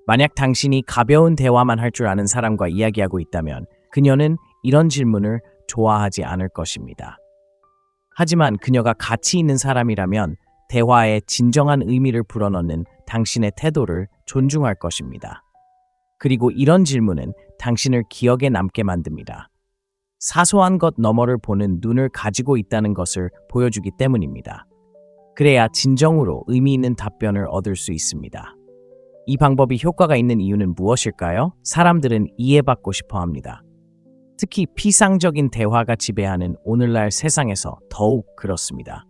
만약 당신이 가벼운 대화만 할 줄 아는 사람과 이야기하고 있다면 그녀는 이런 질문을 좋아하지 않을 것입니다. 하지만 그녀가 가치 있는 사람이라면 대화에 진정한 의미를 불어넣는 당신의 태도를 존중할 것입니다. 그리고 이런 질문은 당신을 기억에 남게 만듭니다. 사소한 것 너머를 보는 눈을 가지고 있다는 것을 보여주기 때문입니다. 그래야 진정으로 의미 있는 답변을 얻을 수 있습니다. 이 방법이 효과가 있는 이유는 무엇일까요? 사람들은 이해받고 싶어 합니다. 특히 피상적인 대화가 지배하는 오늘날 세상에서 더욱 그렇습니다.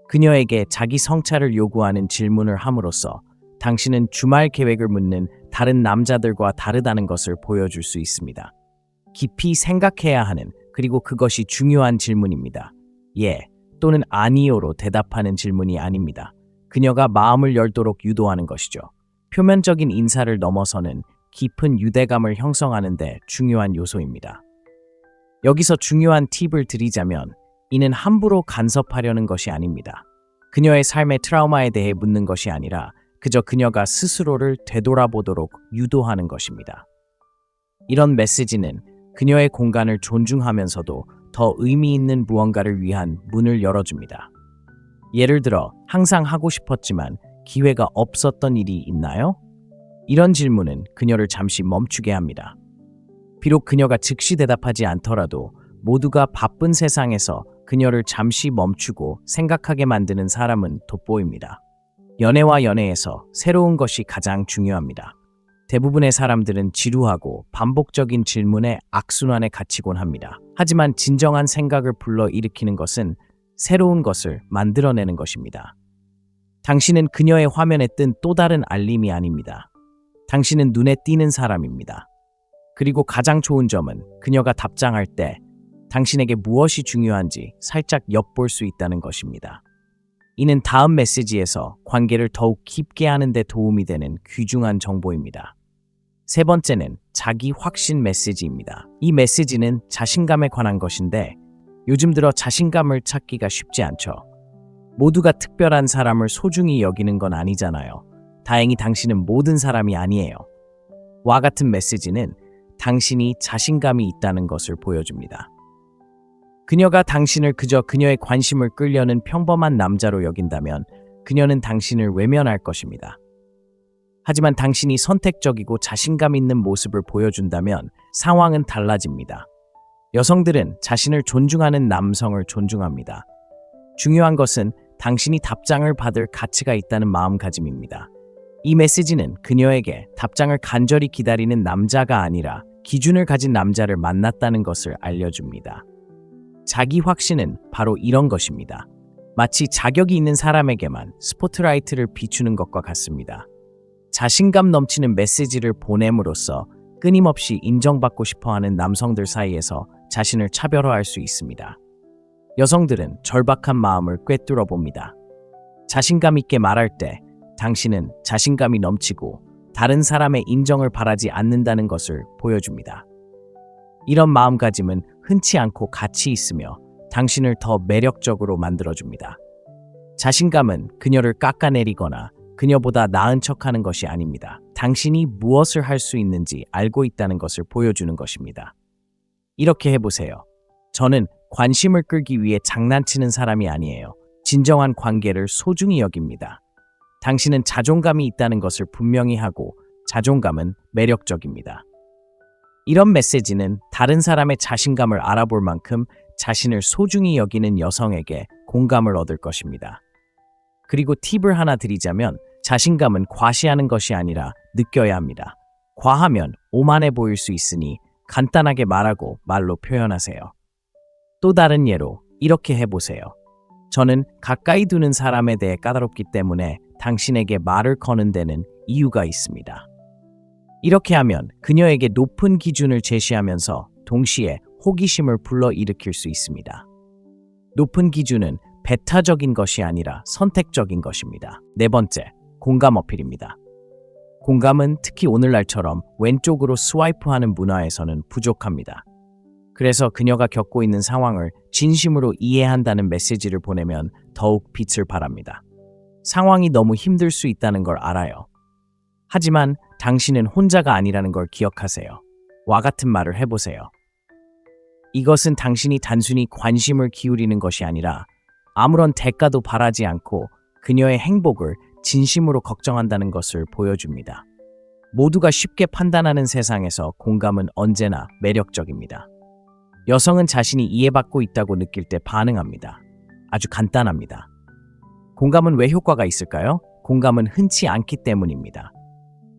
그녀에게 자기 성찰을 요구하는 질문을 함으로써 당신은 주말 계획을 묻는 다른 남자들과 다르다는 것을 보여줄 수 있습니다. 깊이 생각해야 하는, 그리고 그것이 중요한 질문입니다. 예 또는 아니요로 대답하는 질문이 아닙니다. 그녀가 마음을 열도록 유도하는 것이죠. 표면적인 인사를 넘어서는 깊은 유대감을 형성하는 데 중요한 요소입니다. 여기서 중요한 팁을 드리자면 이는 함부로 간섭하려는 것이 아닙니다. 그녀의 삶의 트라우마에 대해 묻는 것이 아니라 그저 그녀가 스스로를 되돌아보도록 유도하는 것입니다. 이런 메시지는 그녀의 공간을 존중하면서도 더 의미 있는 무언가를 위한 문을 열어줍니다. 예를 들어, 항상 하고 싶었지만 기회가 없었던 일이 있나요? 이런 질문은 그녀를 잠시 멈추게 합니다. 비록 그녀가 즉시 대답하지 않더라도 모두가 바쁜 세상에서 그녀를 잠시 멈추고 생각하게 만드는 사람은 돋보입니다. 연애와 연애에서 새로운 것이 가장 중요합니다. 대부분의 사람들은 지루하고 반복적인 질문에 악순환에 갇히곤 합니다. 하지만 진정한 생각을 불러일으키는 것은 새로운 것을 만들어내는 것입니다. 당신은 그녀의 화면에 뜬 또 다른 알림이 아닙니다. 당신은 눈에 띄는 사람입니다. 그리고 가장 좋은 점은 그녀가 답장할 때 당신에게 무엇이 중요한지 살짝 엿볼 수 있다는 것입니다. 이는 다음 메시지에서 관계를 더욱 깊게 하는 데 도움이 되는 귀중한 정보입니다. 세 번째는 자기 확신 메시지입니다. 이 메시지는 자신감에 관한 것인데 요즘 들어 자신감을 찾기가 쉽지 않죠. 모두가 특별한 사람을 소중히 여기는 건 아니잖아요. 다행히 당신은 모든 사람이 아니에요. 와 같은 메시지는 당신이 자신감이 있다는 것을 보여줍니다. 그녀가 당신을 그저 그녀의 관심을 끌려는 평범한 남자로 여긴다면 그녀는 당신을 외면할 것입니다. 하지만 당신이 선택적이고 자신감 있는 모습을 보여준다면 상황은 달라집니다. 여성들은 자신을 존중하는 남성을 존중합니다. 중요한 것은 당신이 답장을 받을 가치가 있다는 마음가짐입니다. 이 메시지는 그녀에게 답장을 간절히 기다리는 남자가 아니라 기준을 가진 남자를 만났다는 것을 알려줍니다. 자기 확신은 바로 이런 것입니다. 마치 자격이 있는 사람에게만 스포트라이트를 비추는 것과 같습니다. 자신감 넘치는 메시지를 보냄으로써 끊임없이 인정받고 싶어하는 남성들 사이에서 자신을 차별화할 수 있습니다. 여성들은 절박한 마음을 꿰뚫어 봅니다. 자신감 있게 말할 때 당신은 자신감이 넘치고 다른 사람의 인정을 바라지 않는다는 것을 보여줍니다. 이런 마음가짐은 흔치 않고 가치 있으며 당신을 더 매력적으로 만들어줍니다. 자신감은 그녀를 깎아내리거나 그녀보다 나은 척하는 것이 아닙니다. 당신이 무엇을 할 수 있는지 알고 있다는 것을 보여주는 것입니다. 이렇게 해보세요. 저는 관심을 끌기 위해 장난치는 사람이 아니에요. 진정한 관계를 소중히 여깁니다. 당신은 자존감이 있다는 것을 분명히 하고 자존감은 매력적입니다. 이런 메시지는 다른 사람의 자신감을 알아볼 만큼 자신을 소중히 여기는 여성에게 공감을 얻을 것입니다. 그리고 팁을 하나 드리자면 자신감은 과시하는 것이 아니라 느껴야 합니다. 과하면 오만해 보일 수 있으니 간단하게 말하고 말로 표현하세요. 또 다른 예로 이렇게 해보세요. 저는 가까이 두는 사람에 대해 까다롭기 때문에 당신에게 말을 거는 데는 이유가 있습니다. 이렇게 하면 그녀에게 높은 기준을 제시하면서 동시에 호기심을 불러일으킬 수 있습니다. 높은 기준은 배타적인 것이 아니라 선택적인 것입니다. 네 번째, 공감 어필입니다. 공감은 특히 오늘날처럼 왼쪽으로 스와이프하는 문화에서는 부족합니다. 그래서 그녀가 겪고 있는 상황을 진심으로 이해한다는 메시지를 보내면 더욱 빛을 발합니다. 상황이 너무 힘들 수 있다는 걸 알아요. 하지만 당신은 혼자가 아니라는 걸 기억하세요. 와 같은 말을 해보세요. 이것은 당신이 단순히 관심을 기울이는 것이 아니라 아무런 대가도 바라지 않고 그녀의 행복을 진심으로 걱정한다는 것을 보여줍니다. 모두가 쉽게 판단하는 세상에서 공감은 언제나 매력적입니다. 여성은 자신이 이해받고 있다고 느낄 때 반응합니다. 아주 간단합니다. 공감은 왜 효과가 있을까요? 공감은 흔치 않기 때문입니다.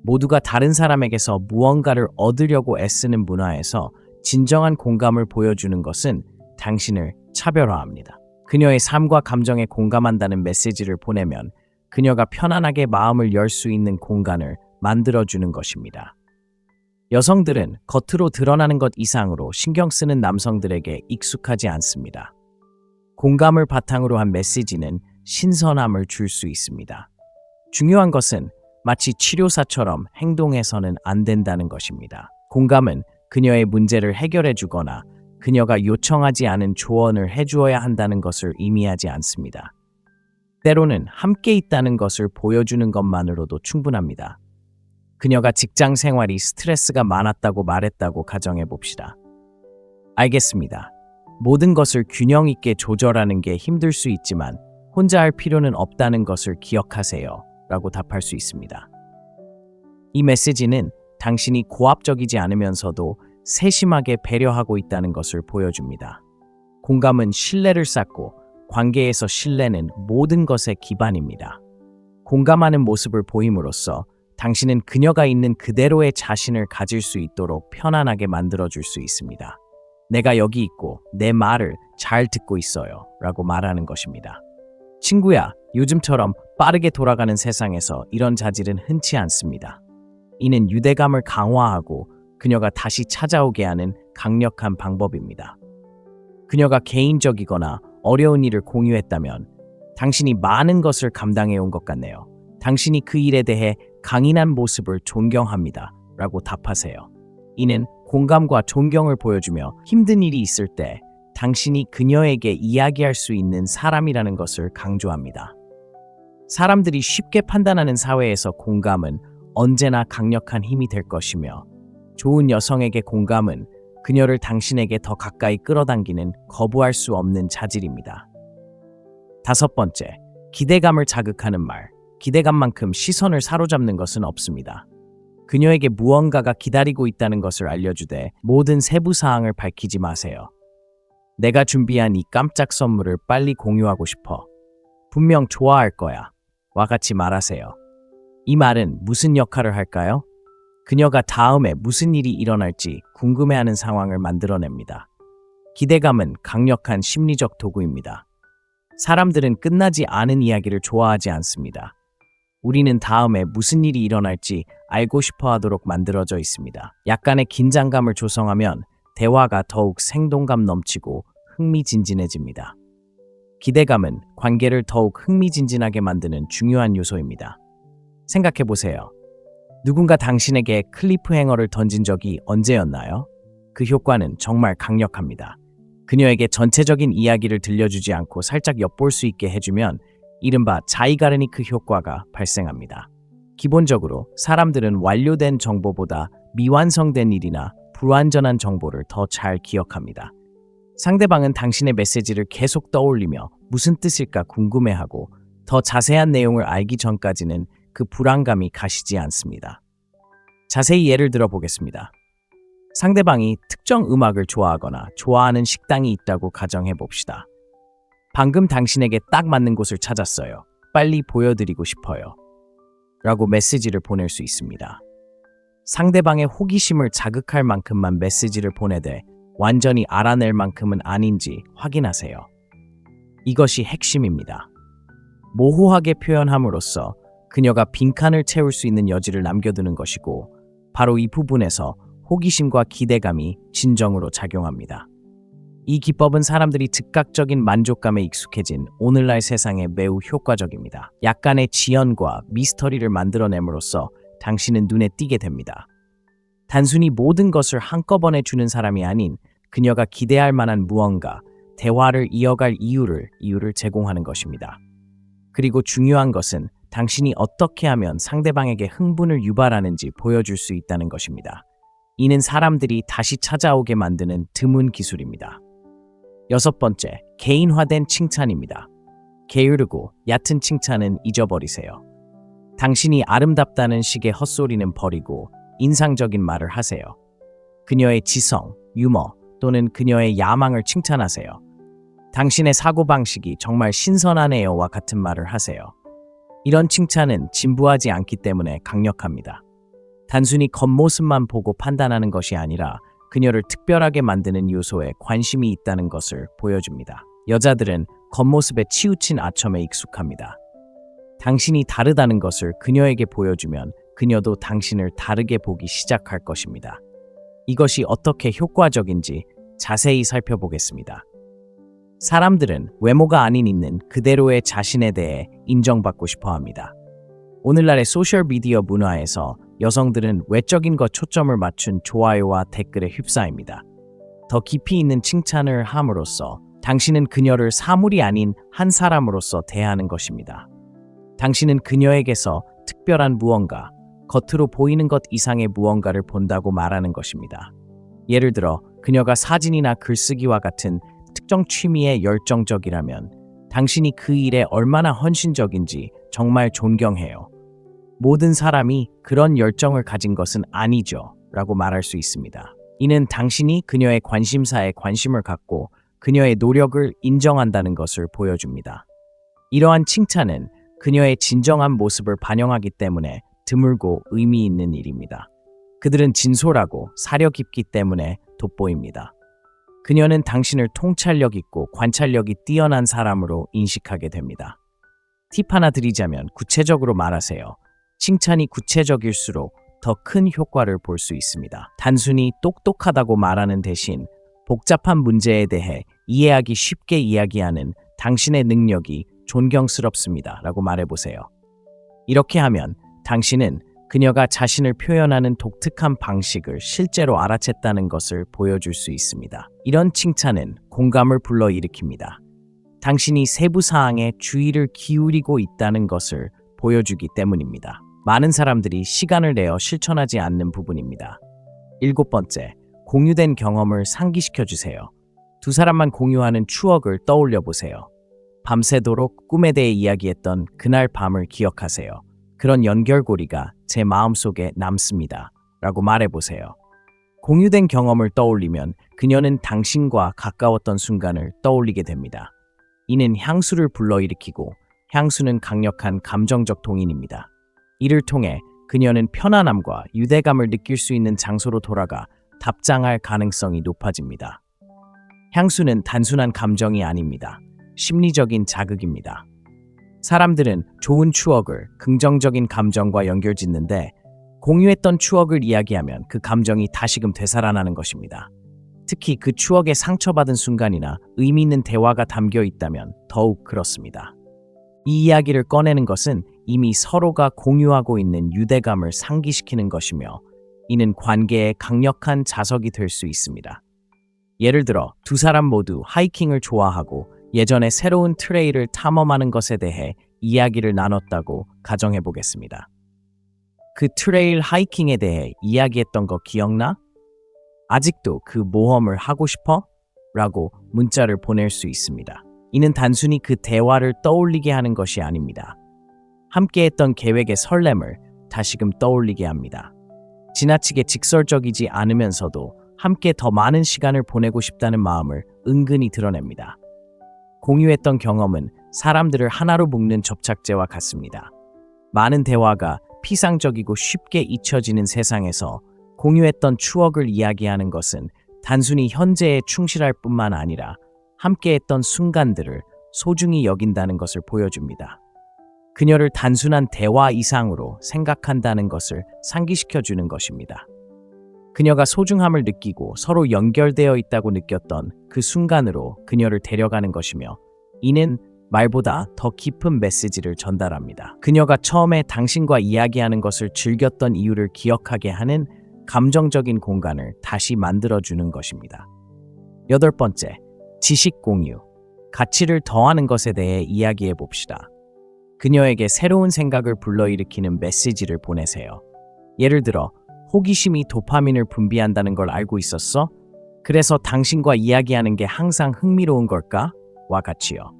모두가 다른 사람에게서 무언가를 얻으려고 애쓰는 문화에서 진정한 공감을 보여주는 것은 당신을 차별화합니다. 그녀의 삶과 감정에 공감한다는 메시지를 보내면 그녀가 편안하게 마음을 열 수 있는 공간을 만들어주는 것입니다. 여성들은 겉으로 드러나는 것 이상으로 신경 쓰는 남성들에게 익숙하지 않습니다. 공감을 바탕으로 한 메시지는 신선함을 줄 수 있습니다. 중요한 것은 마치 치료사처럼 행동해서는 안 된다는 것입니다. 공감은 그녀의 문제를 해결해 주거나 그녀가 요청하지 않은 조언을 해주어야 한다는 것을 의미하지 않습니다. 때로는 함께 있다는 것을 보여주는 것만으로도 충분합니다. 그녀가 직장 생활이 스트레스가 많았다고 말했다고 가정해 봅시다. 알겠습니다. 모든 것을 균형 있게 조절하는 게 힘들 수 있지만 혼자 할 필요는 없다는 것을 기억하세요. 라고 답할 수 있습니다. 이 메시지는 당신이 고압적이지 않으면서도 세심하게 배려하고 있다는 것을 보여줍니다. 공감은 신뢰를 쌓고 관계에서 신뢰는 모든 것의 기반입니다. 공감하는 모습을 보임으로써 당신은 그녀가 있는 그대로의 자신을 가질 수 있도록 편안하게 만들어줄 수 있습니다. 내가 여기 있고 내 말을 잘 듣고 있어요. 라고 말하는 것입니다. 친구야, 요즘처럼 빠르게 돌아가는 세상에서 이런 자질은 흔치 않습니다. 이는 유대감을 강화하고 그녀가 다시 찾아오게 하는 강력한 방법입니다. 그녀가 개인적이거나 어려운 일을 공유했다면 당신이 많은 것을 감당해온 것 같네요. 당신이 그 일에 대해 강인한 모습을 존경합니다. 라고 답하세요. 이는 공감과 존경을 보여주며 힘든 일이 있을 때 당신이 그녀에게 이야기할 수 있는 사람이라는 것을 강조합니다. 사람들이 쉽게 판단하는 사회에서 공감은 언제나 강력한 힘이 될 것이며 좋은 여성에게 공감은 그녀를 당신에게 더 가까이 끌어당기는 거부할 수 없는 자질입니다. 다섯 번째, 기대감을 자극하는 말. 기대감만큼 시선을 사로잡는 것은 없습니다. 그녀에게 무언가가 기다리고 있다는 것을 알려주되 모든 세부 사항을 밝히지 마세요. 내가 준비한 이 깜짝 선물을 빨리 공유하고 싶어. 분명 좋아할 거야. 와 같이 말하세요. 이 말은 무슨 역할을 할까요? 그녀가 다음에 무슨 일이 일어날지 궁금해하는 상황을 만들어냅니다. 기대감은 강력한 심리적 도구입니다. 사람들은 끝나지 않은 이야기를 좋아하지 않습니다. 우리는 다음에 무슨 일이 일어날지 알고 싶어 하도록 만들어져 있습니다. 약간의 긴장감을 조성하면 대화가 더욱 생동감 넘치고 흥미진진해집니다. 기대감은 관계를 더욱 흥미진진하게 만드는 중요한 요소입니다. 생각해 보세요. 누군가 당신에게 클리프행어를 던진 적이 언제였나요? 그 효과는 정말 강력합니다. 그녀에게 전체적인 이야기를 들려주지 않고 살짝 엿볼 수 있게 해주면 이른바 자이가르니크 효과가 발생합니다. 기본적으로 사람들은 완료된 정보보다 미완성된 일이나 불완전한 정보를 더 잘 기억합니다. 상대방은 당신의 메시지를 계속 떠올리며 무슨 뜻일까 궁금해하고 더 자세한 내용을 알기 전까지는 그 불안감이 가시지 않습니다. 자세히 예를 들어 보겠습니다. 상대방이 특정 음악을 좋아하거나 좋아하는 식당이 있다고 가정해 봅시다. 방금 당신에게 딱 맞는 곳을 찾았어요. 빨리 보여드리고 싶어요. 라고 메시지를 보낼 수 있습니다. 상대방의 호기심을 자극할 만큼만 메시지를 보내되 완전히 알아낼 만큼은 아닌지 확인하세요. 이것이 핵심입니다. 모호하게 표현함으로써 그녀가 빈칸을 채울 수 있는 여지를 남겨두는 것이고 바로 이 부분에서 호기심과 기대감이 진정으로 작용합니다. 이 기법은 사람들이 즉각적인 만족감에 익숙해진 오늘날 세상에 매우 효과적입니다. 약간의 지연과 미스터리를 만들어냄으로써 당신은 눈에 띄게 됩니다. 단순히 모든 것을 한꺼번에 주는 사람이 아닌 그녀가 기대할 만한 무언가, 대화를 이어갈 이유를 제공하는 것입니다. 그리고 중요한 것은 당신이 어떻게 하면 상대방에게 흥분을 유발하는지 보여줄 수 있다는 것입니다. 이는 사람들이 다시 찾아오게 만드는 드문 기술입니다. 6번째, 개인화된 칭찬입니다. 게으르고 얕은 칭찬은 잊어버리세요. 당신이 아름답다는 식의 헛소리는 버리고 인상적인 말을 하세요. 그녀의 지성, 유머 또는 그녀의 야망을 칭찬하세요. 당신의 사고방식이 정말 신선하네요와 같은 말을 하세요. 이런 칭찬은 진부하지 않기 때문에 강력합니다. 단순히 겉모습만 보고 판단하는 것이 아니라 그녀를 특별하게 만드는 요소에 관심이 있다는 것을 보여줍니다. 여자들은 겉모습에 치우친 아첨에 익숙합니다. 당신이 다르다는 것을 그녀에게 보여주면 그녀도 당신을 다르게 보기 시작할 것입니다. 이것이 어떻게 효과적인지 자세히 살펴보겠습니다. 사람들은 외모가 아닌 있는 그대로의 자신에 대해 인정받고 싶어 합니다. 오늘날의 소셜미디어 문화에서 여성들은 외적인 것 초점을 맞춘 좋아요와 댓글에 휩싸입니다. 더 깊이 있는 칭찬을 함으로써 당신은 그녀를 사물이 아닌 한 사람으로서 대하는 것입니다. 당신은 그녀에게서 특별한 무언가, 겉으로 보이는 것 이상의 무언가를 본다고 말하는 것입니다. 예를 들어 그녀가 사진이나 글쓰기와 같은 특정 취미에 열정적이라면 당신이 그 일에 얼마나 헌신적인지 정말 존경해요. 모든 사람이 그런 열정을 가진 것은 아니죠 라고 말할 수 있습니다. 이는 당신이 그녀의 관심사에 관심을 갖고 그녀의 노력을 인정한다는 것을 보여줍니다. 이러한 칭찬은 그녀의 진정한 모습을 반영하기 때문에 드물고 의미 있는 일입니다. 그들은 진솔하고 사려 깊기 때문에 돋보입니다. 그녀는 당신을 통찰력 있고 관찰력이 뛰어난 사람으로 인식하게 됩니다. 팁 하나 드리자면 구체적으로 말하세요. 칭찬이 구체적일수록 더 큰 효과를 볼 수 있습니다. 단순히 똑똑하다고 말하는 대신 복잡한 문제에 대해 이해하기 쉽게 이야기하는 당신의 능력이 존경스럽습니다 라고 말해보세요. 이렇게 하면 당신은 그녀가 자신을 표현하는 독특한 방식을 실제로 알아챘다는 것을 보여줄 수 있습니다. 이런 칭찬은 공감을 불러일으킵니다. 당신이 세부 사항에 주의를 기울이고 있다는 것을 보여주기 때문입니다. 많은 사람들이 시간을 내어 실천하지 않는 부분입니다. 7번째, 공유된 경험을 상기시켜 주세요. 두 사람만 공유하는 추억을 떠올려 보세요. 밤새도록 꿈에 대해 이야기했던 그날 밤을 기억하세요. 그런 연결고리가 제 마음속에 남습니다. 라고 말해보세요. 공유된 경험을 떠올리면 그녀는 당신과 가까웠던 순간을 떠올리게 됩니다. 이는 향수를 불러일으키고 향수는 강력한 감정적 동인입니다. 이를 통해 그녀는 편안함과 유대감을 느낄 수 있는 장소로 돌아가 답장할 가능성이 높아집니다. 향수는 단순한 감정이 아닙니다. 심리적인 자극입니다. 사람들은 좋은 추억을 긍정적인 감정과 연결짓는데 공유했던 추억을 이야기하면 그 감정이 다시금 되살아나는 것입니다. 특히 그 추억에 상처받은 순간이나 의미 있는 대화가 담겨 있다면 더욱 그렇습니다. 이 이야기를 꺼내는 것은 이미 서로가 공유하고 있는 유대감을 상기시키는 것이며 이는 관계에 강력한 자석이 될 수 있습니다. 예를 들어 두 사람 모두 하이킹을 좋아하고 예전에 새로운 트레일을 탐험하는 것에 대해 이야기를 나눴다고 가정해 보겠습니다. 그 트레일 하이킹에 대해 이야기했던 거 기억나? 아직도 그 모험을 하고 싶어? 라고 문자를 보낼 수 있습니다. 이는 단순히 그 대화를 떠올리게 하는 것이 아닙니다. 함께했던 계획의 설렘을 다시금 떠올리게 합니다. 지나치게 직설적이지 않으면서도 함께 더 많은 시간을 보내고 싶다는 마음을 은근히 드러냅니다. 공유했던 경험은 사람들을 하나로 묶는 접착제와 같습니다. 많은 대화가 피상적이고 쉽게 잊혀지는 세상에서 공유했던 추억을 이야기하는 것은 단순히 현재에 충실할 뿐만 아니라 함께했던 순간들을 소중히 여긴다는 것을 보여줍니다. 그녀를 단순한 대화 이상으로 생각한다는 것을 상기시켜주는 것입니다. 그녀가 소중함을 느끼고 서로 연결되어 있다고 느꼈던 그 순간으로 그녀를 데려가는 것이며 이는 말보다 더 깊은 메시지를 전달합니다. 그녀가 처음에 당신과 이야기하는 것을 즐겼던 이유를 기억하게 하는 감정적인 공간을 다시 만들어주는 것입니다. 8번째, 지식 공유. 가치를 더하는 것에 대해 이야기해 봅시다. 그녀에게 새로운 생각을 불러일으키는 메시지를 보내세요. 예를 들어, 호기심이 도파민을 분비한다는 걸 알고 있었어? 그래서 당신과 이야기하는 게 항상 흥미로운 걸까? 와 같이요.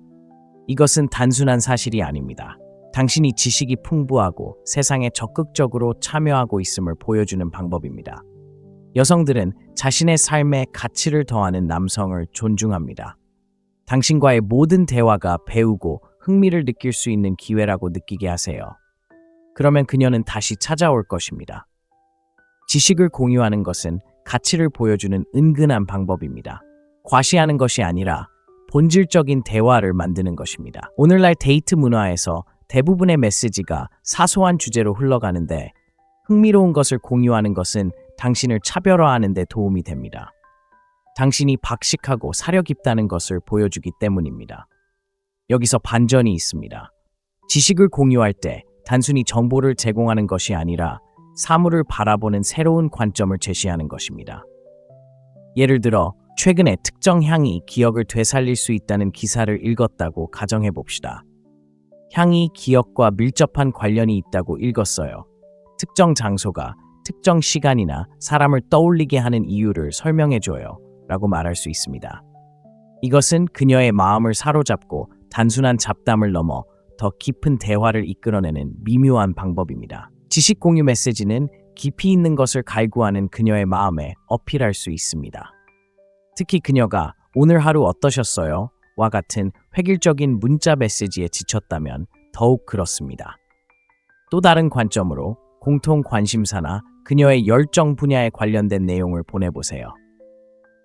이것은 단순한 사실이 아닙니다. 당신이 지식이 풍부하고 세상에 적극적으로 참여하고 있음을 보여주는 방법입니다. 여성들은 자신의 삶에 가치를 더하는 남성을 존중합니다. 당신과의 모든 대화가 배우고 흥미를 느낄 수 있는 기회라고 느끼게 하세요. 그러면 그녀는 다시 찾아올 것입니다. 지식을 공유하는 것은 가치를 보여주는 은근한 방법입니다. 과시하는 것이 아니라 본질적인 대화를 만드는 것입니다. 오늘날 데이트 문화에서 대부분의 메시지가 사소한 주제로 흘러가는데 흥미로운 것을 공유하는 것은 당신을 차별화하는 데 도움이 됩니다. 당신이 박식하고 사려 깊다는 것을 보여주기 때문입니다. 여기서 반전이 있습니다. 지식을 공유할 때 단순히 정보를 제공하는 것이 아니라 사물을 바라보는 새로운 관점을 제시하는 것입니다. 예를 들어 최근에 특정 향이 기억을 되살릴 수 있다는 기사를 읽었다고 가정해 봅시다. 향이 기억과 밀접한 관련이 있다고 읽었어요. 특정 장소가 특정 시간이나 사람을 떠올리게 하는 이유를 설명해줘요 라고 말할 수 있습니다. 이것은 그녀의 마음을 사로잡고 단순한 잡담을 넘어 더 깊은 대화를 이끌어내는 미묘한 방법입니다. 지식 공유 메시지는 깊이 있는 것을 갈구하는 그녀의 마음에 어필할 수 있습니다. 특히 그녀가 오늘 하루 어떠셨어요? 와 같은 획일적인 문자 메시지에 지쳤다면 더욱 그렇습니다. 또 다른 관점으로 공통 관심사나 그녀의 열정 분야에 관련된 내용을 보내보세요.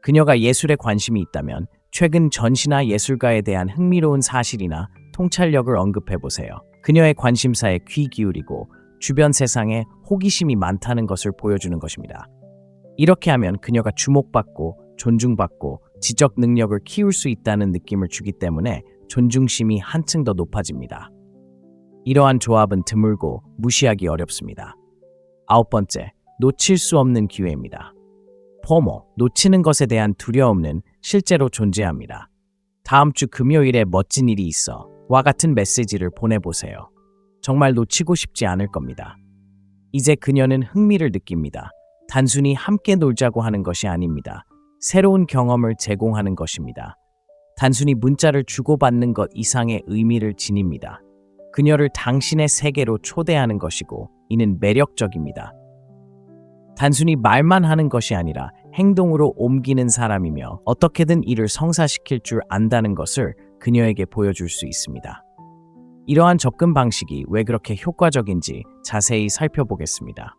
그녀가 예술에 관심이 있다면 최근 전시나 예술가에 대한 흥미로운 사실이나 통찰력을 언급해보세요. 그녀의 관심사에 귀 기울이고 주변 세상에 호기심이 많다는 것을 보여주는 것입니다. 이렇게 하면 그녀가 주목받고 존중받고 지적 능력을 키울 수 있다는 느낌을 주기 때문에 존중심이 한층 더 높아집니다. 이러한 조합은 드물고 무시하기 어렵습니다. 9번째, 놓칠 수 없는 기회입니다. 포모, 놓치는 것에 대한 두려움은 실제로 존재합니다. 다음 주 금요일에 멋진 일이 있어 와 같은 메시지를 보내보세요. 정말 놓치고 싶지 않을 겁니다. 이제 그녀는 흥미를 느낍니다. 단순히 함께 놀자고 하는 것이 아닙니다. 새로운 경험을 제공하는 것입니다. 단순히 문자를 주고받는 것 이상의 의미를 지닙니다. 그녀를 당신의 세계로 초대하는 것이고 이는 매력적입니다. 단순히 말만 하는 것이 아니라 행동으로 옮기는 사람이며 어떻게든 이를 성사시킬 줄 안다는 것을 그녀에게 보여줄 수 있습니다. 이러한 접근 방식이 왜 그렇게 효과적인지 자세히 살펴보겠습니다.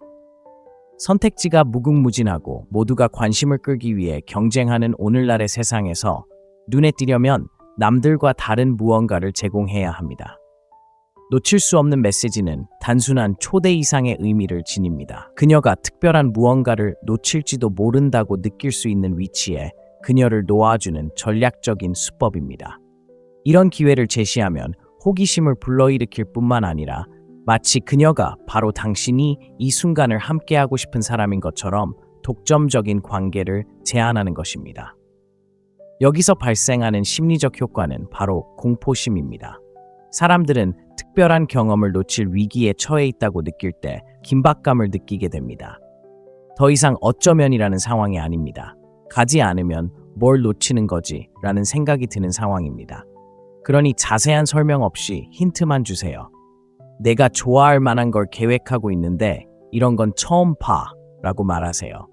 선택지가 무궁무진하고 모두가 관심을 끌기 위해 경쟁하는 오늘날의 세상에서 눈에 띄려면 남들과 다른 무언가를 제공해야 합니다. 놓칠 수 없는 메시지는 단순한 초대 이상의 의미를 지닙니다. 그녀가 특별한 무언가를 놓칠지도 모른다고 느낄 수 있는 위치에 그녀를 놓아주는 전략적인 수법입니다. 이런 기회를 제시하면 호기심을 불러일으킬 뿐만 아니라 마치 그녀가 바로 당신이 이 순간을 함께하고 싶은 사람인 것처럼 독점적인 관계를 제안하는 것입니다. 여기서 발생하는 심리적 효과는 바로 공포심입니다. 사람들은 특별한 경험을 놓칠 위기에 처해 있다고 느낄 때 긴박감을 느끼게 됩니다. 더 이상 어쩌면이라는 상황이 아닙니다. 가지 않으면 뭘 놓치는 거지 라는 생각이 드는 상황입니다. 그러니 자세한 설명 없이 힌트만 주세요. 내가 좋아할 만한 걸 계획하고 있는데 이런 건 처음 봐 라고 말하세요.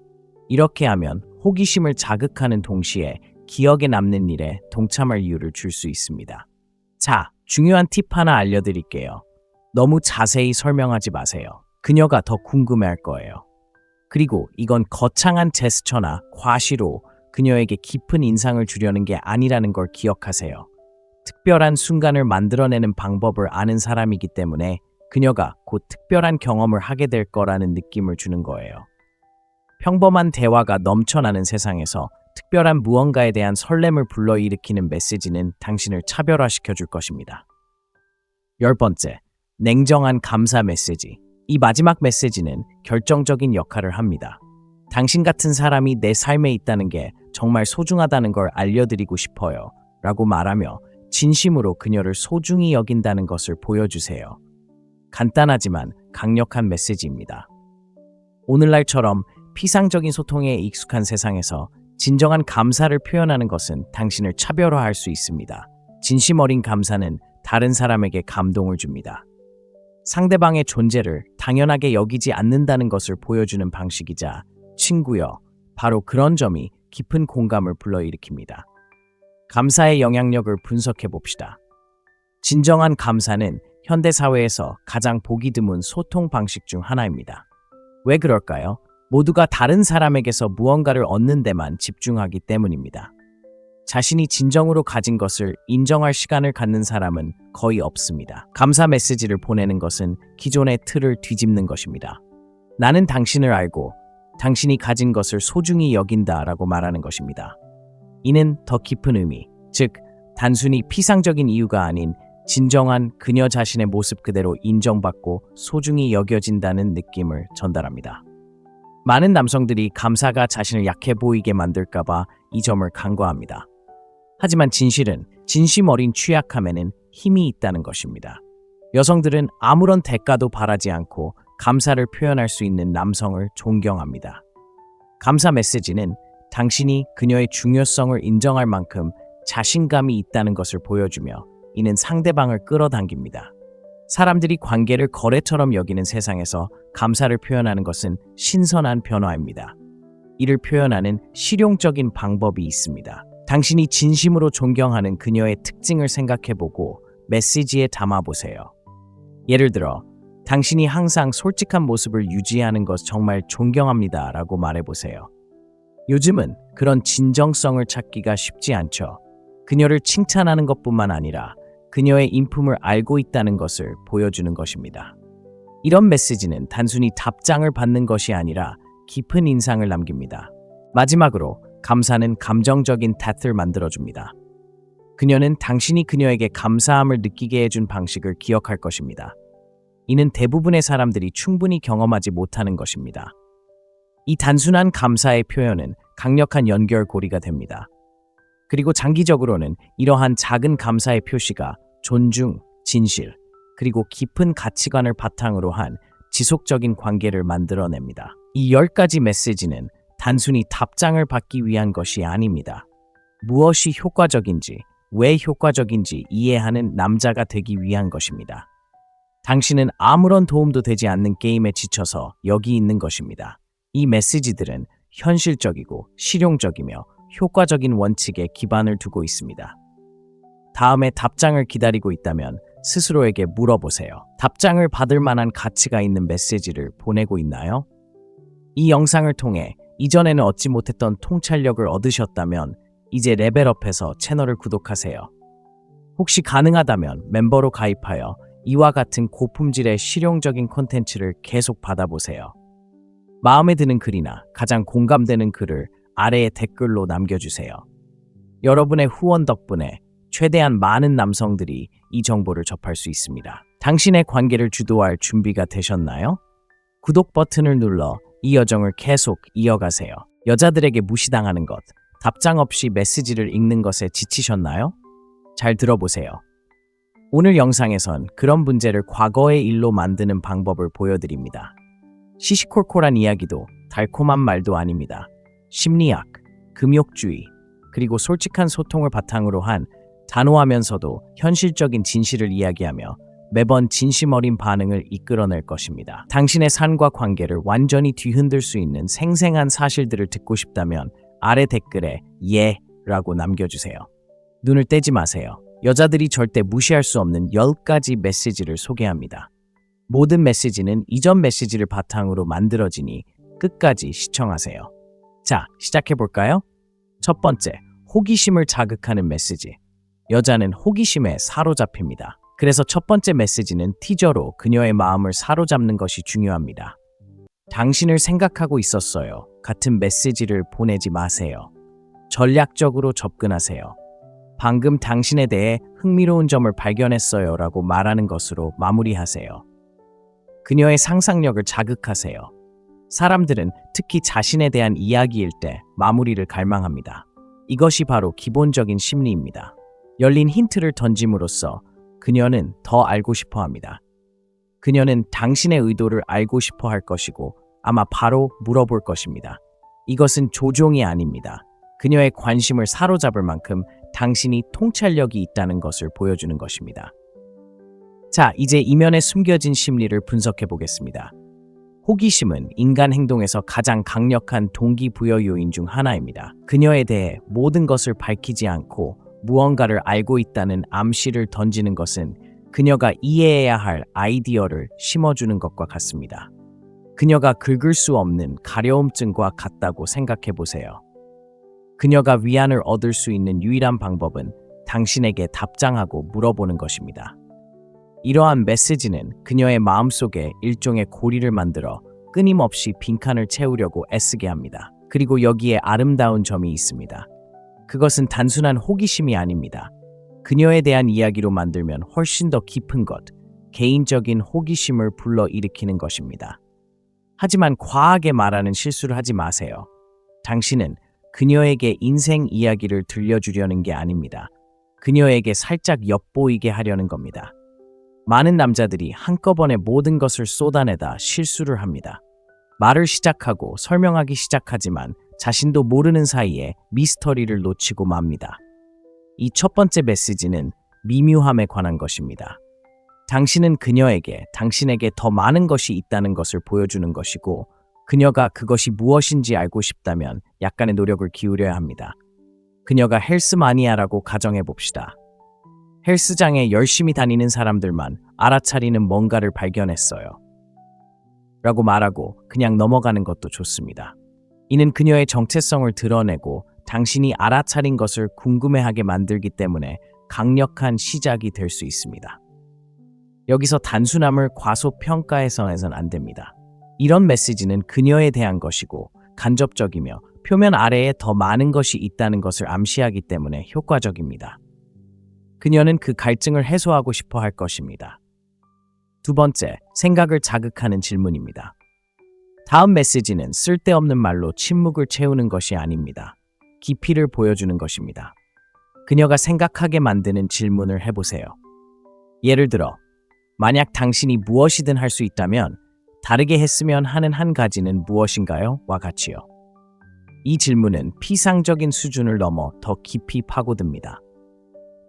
이렇게 하면 호기심을 자극하는 동시에 기억에 남는 일에 동참할 이유를 줄 수 있습니다. 자, 중요한 팁 하나 알려드릴게요. 너무 자세히 설명하지 마세요. 그녀가 더 궁금해할 거예요. 그리고 이건 거창한 제스처나 과시로 그녀에게 깊은 인상을 주려는 게 아니라는 걸 기억하세요. 특별한 순간을 만들어내는 방법을 아는 사람이기 때문에 그녀가 곧 특별한 경험을 하게 될 거라는 느낌을 주는 거예요. 평범한 대화가 넘쳐나는 세상에서 특별한 무언가에 대한 설렘을 불러일으키는 메시지는 당신을 차별화시켜 줄 것입니다. 10번째, 냉정한 감사 메시지. 이 마지막 메시지는 결정적인 역할을 합니다. 당신 같은 사람이 내 삶에 있다는 게 정말 소중하다는 걸 알려드리고 싶어요 라고 말하며 진심으로 그녀를 소중히 여긴다는 것을 보여주세요. 간단하지만 강력한 메시지입니다. 오늘날처럼 피상적인 소통에 익숙한 세상에서 진정한 감사를 표현하는 것은 당신을 차별화할 수 있습니다. 진심 어린 감사는 다른 사람에게 감동을 줍니다. 상대방의 존재를 당연하게 여기지 않는다는 것을 보여주는 방식이자 친구여, 바로 그런 점이 깊은 공감을 불러일으킵니다. 감사의 영향력을 분석해 봅시다. 진정한 감사는 현대 사회에서 가장 보기 드문 소통 방식 중 하나입니다. 왜 그럴까요? 모두가 다른 사람에게서 무언가를 얻는 데만 집중하기 때문입니다. 자신이 진정으로 가진 것을 인정할 시간을 갖는 사람은 거의 없습니다. 감사 메시지를 보내는 것은 기존의 틀을 뒤집는 것입니다. 나는 당신을 알고 당신이 가진 것을 소중히 여긴다라고 말하는 것입니다. 이는 더 깊은 의미, 즉 단순히 피상적인 이유가 아닌 진정한 그녀 자신의 모습 그대로 인정받고 소중히 여겨진다는 느낌을 전달합니다. 많은 남성들이 감사가 자신을 약해 보이게 만들까봐 이 점을 간과합니다. 하지만 진실은 진심 어린 취약함에는 힘이 있다는 것입니다. 여성들은 아무런 대가도 바라지 않고 감사를 표현할 수 있는 남성을 존경합니다. 감사 메시지는 당신이 그녀의 중요성을 인정할 만큼 자신감이 있다는 것을 보여주며 이는 상대방을 끌어당깁니다. 사람들이 관계를 거래처럼 여기는 세상에서 감사를 표현하는 것은 신선한 변화입니다. 이를 표현하는 실용적인 방법이 있습니다. 당신이 진심으로 존경하는 그녀의 특징을 생각해보고 메시지에 담아보세요. 예를 들어, 당신이 항상 솔직한 모습을 유지하는 것 정말 존경합니다 라고 말해보세요. 요즘은 그런 진정성을 찾기가 쉽지 않죠. 그녀를 칭찬하는 것뿐만 아니라 그녀의 인품을 알고 있다는 것을 보여주는 것입니다. 이런 메시지는 단순히 답장을 받는 것이 아니라 깊은 인상을 남깁니다. 마지막으로 감사는 감정적인 탓을 만들어줍니다. 그녀는 당신이 그녀에게 감사함을 느끼게 해준 방식을 기억할 것입니다. 이는 대부분의 사람들이 충분히 경험하지 못하는 것입니다. 이 단순한 감사의 표현은 강력한 연결고리가 됩니다. 그리고 장기적으로는 이러한 작은 감사의 표시가 존중, 진실, 그리고 깊은 가치관을 바탕으로 한 지속적인 관계를 만들어냅니다. 이 10가지 메시지는 단순히 답장을 받기 위한 것이 아닙니다. 무엇이 효과적인지, 왜 효과적인지 이해하는 남자가 되기 위한 것입니다. 당신은 아무런 도움도 되지 않는 게임에 지쳐서 여기 있는 것입니다. 이 메시지들은 현실적이고 실용적이며 효과적인 원칙에 기반을 두고 있습니다. 다음에 답장을 기다리고 있다면 스스로에게 물어보세요. 답장을 받을 만한 가치가 있는 메시지를 보내고 있나요? 이 영상을 통해 이전에는 얻지 못했던 통찰력을 얻으셨다면 이제 레벨업해서 채널을 구독하세요. 혹시 가능하다면 멤버로 가입하여 이와 같은 고품질의 실용적인 콘텐츠를 계속 받아보세요. 마음에 드는 글이나 가장 공감되는 글을 아래에 댓글로 남겨주세요. 여러분의 후원 덕분에 최대한 많은 남성들이 이 정보를 접할 수 있습니다. 당신의 관계를 주도할 준비가 되셨나요? 구독 버튼을 눌러 이 여정을 계속 이어가세요. 여자들에게 무시당하는 것, 답장 없이 메시지를 읽는 것에 지치셨나요? 잘 들어보세요. 오늘 영상에선 그런 문제를 과거의 일로 만드는 방법을 보여드립니다. 시시콜콜한 이야기도 달콤한 말도 아닙니다. 심리학, 금욕주의, 그리고 솔직한 소통을 바탕으로 한 단호하면서도 현실적인 진실을 이야기하며 매번 진심 어린 반응을 이끌어낼 것입니다. 당신의 삶과 관계를 완전히 뒤흔들 수 있는 생생한 사실들을 듣고 싶다면 아래 댓글에 예 라고 남겨주세요. 눈을 떼지 마세요. 여자들이 절대 무시할 수 없는 10가지 메시지를 소개합니다. 모든 메시지는 이전 메시지를 바탕으로 만들어지니 끝까지 시청하세요. 자, 시작해볼까요? 첫 번째, 호기심을 자극하는 메시지. 여자는 호기심에 사로잡힙니다. 그래서 첫 번째 메시지는 티저로 그녀의 마음을 사로잡는 것이 중요합니다. 당신을 생각하고 있었어요. 같은 메시지를 보내지 마세요. 전략적으로 접근하세요. 방금 당신에 대해 흥미로운 점을 발견했어요 라고 말하는 것으로 마무리하세요. 그녀의 상상력을 자극하세요. 사람들은 특히 자신에 대한 이야기일 때 마무리를 갈망합니다. 이것이 바로 기본적인 심리입니다. 열린 힌트를 던짐으로써 그녀는 더 알고 싶어 합니다. 그녀는 당신의 의도를 알고 싶어 할 것이고 아마 바로 물어볼 것입니다. 이것은 조종이 아닙니다. 그녀의 관심을 사로잡을 만큼 당신이 통찰력이 있다는 것을 보여주는 것입니다. 자, 이제 이면에 숨겨진 심리를 분석해 보겠습니다. 호기심은 인간 행동에서 가장 강력한 동기부여 요인 중 하나입니다. 그녀에 대해 모든 것을 밝히지 않고 무언가를 알고 있다는 암시를 던지는 것은 그녀가 이해해야 할 아이디어를 심어주는 것과 같습니다. 그녀가 긁을 수 없는 가려움증과 같다고 생각해 보세요. 그녀가 위안을 얻을 수 있는 유일한 방법은 당신에게 답장하고 물어보는 것입니다. 이러한 메시지는 그녀의 마음속에 일종의 고리를 만들어 끊임없이 빈칸을 채우려고 애쓰게 합니다. 그리고 여기에 아름다운 점이 있습니다. 그것은 단순한 호기심이 아닙니다. 그녀에 대한 이야기로 만들면 훨씬 더 깊은 것, 개인적인 호기심을 불러일으키는 것입니다. 하지만 과하게 말하는 실수를 하지 마세요. 당신은 그녀에게 인생 이야기를 들려주려는 게 아닙니다. 그녀에게 살짝 엿보이게 하려는 겁니다. 많은 남자들이 한꺼번에 모든 것을 쏟아내다 실수를 합니다. 말을 시작하고 설명하기 시작하지만 자신도 모르는 사이에 미스터리를 놓치고 맙니다. 이 첫 번째 메시지는 미묘함에 관한 것입니다. 당신은 그녀에게 당신에게 더 많은 것이 있다는 것을 보여주는 것이고 그녀가 그것이 무엇인지 알고 싶다면 약간의 노력을 기울여야 합니다. 그녀가 헬스마니아라고 가정해 봅시다. 헬스장에 열심히 다니는 사람들만 알아차리는 뭔가를 발견했어요. 라고 말하고 그냥 넘어가는 것도 좋습니다. 이는 그녀의 정체성을 드러내고 당신이 알아차린 것을 궁금해하게 만들기 때문에 강력한 시작이 될 수 있습니다. 여기서 단순함을 과소평가해서는 안 됩니다. 이런 메시지는 그녀에 대한 것이고 간접적이며 표면 아래에 더 많은 것이 있다는 것을 암시하기 때문에 효과적입니다. 그녀는 그 갈증을 해소하고 싶어 할 것입니다. 두 번째, 생각을 자극하는 질문입니다. 다음 메시지는 쓸데없는 말로 침묵을 채우는 것이 아닙니다. 깊이를 보여주는 것입니다. 그녀가 생각하게 만드는 질문을 해보세요. 예를 들어, 만약 당신이 무엇이든 할 수 있다면 다르게 했으면 하는 한 가지는 무엇인가요? 와 같이요. 이 질문은 피상적인 수준을 넘어 더 깊이 파고듭니다.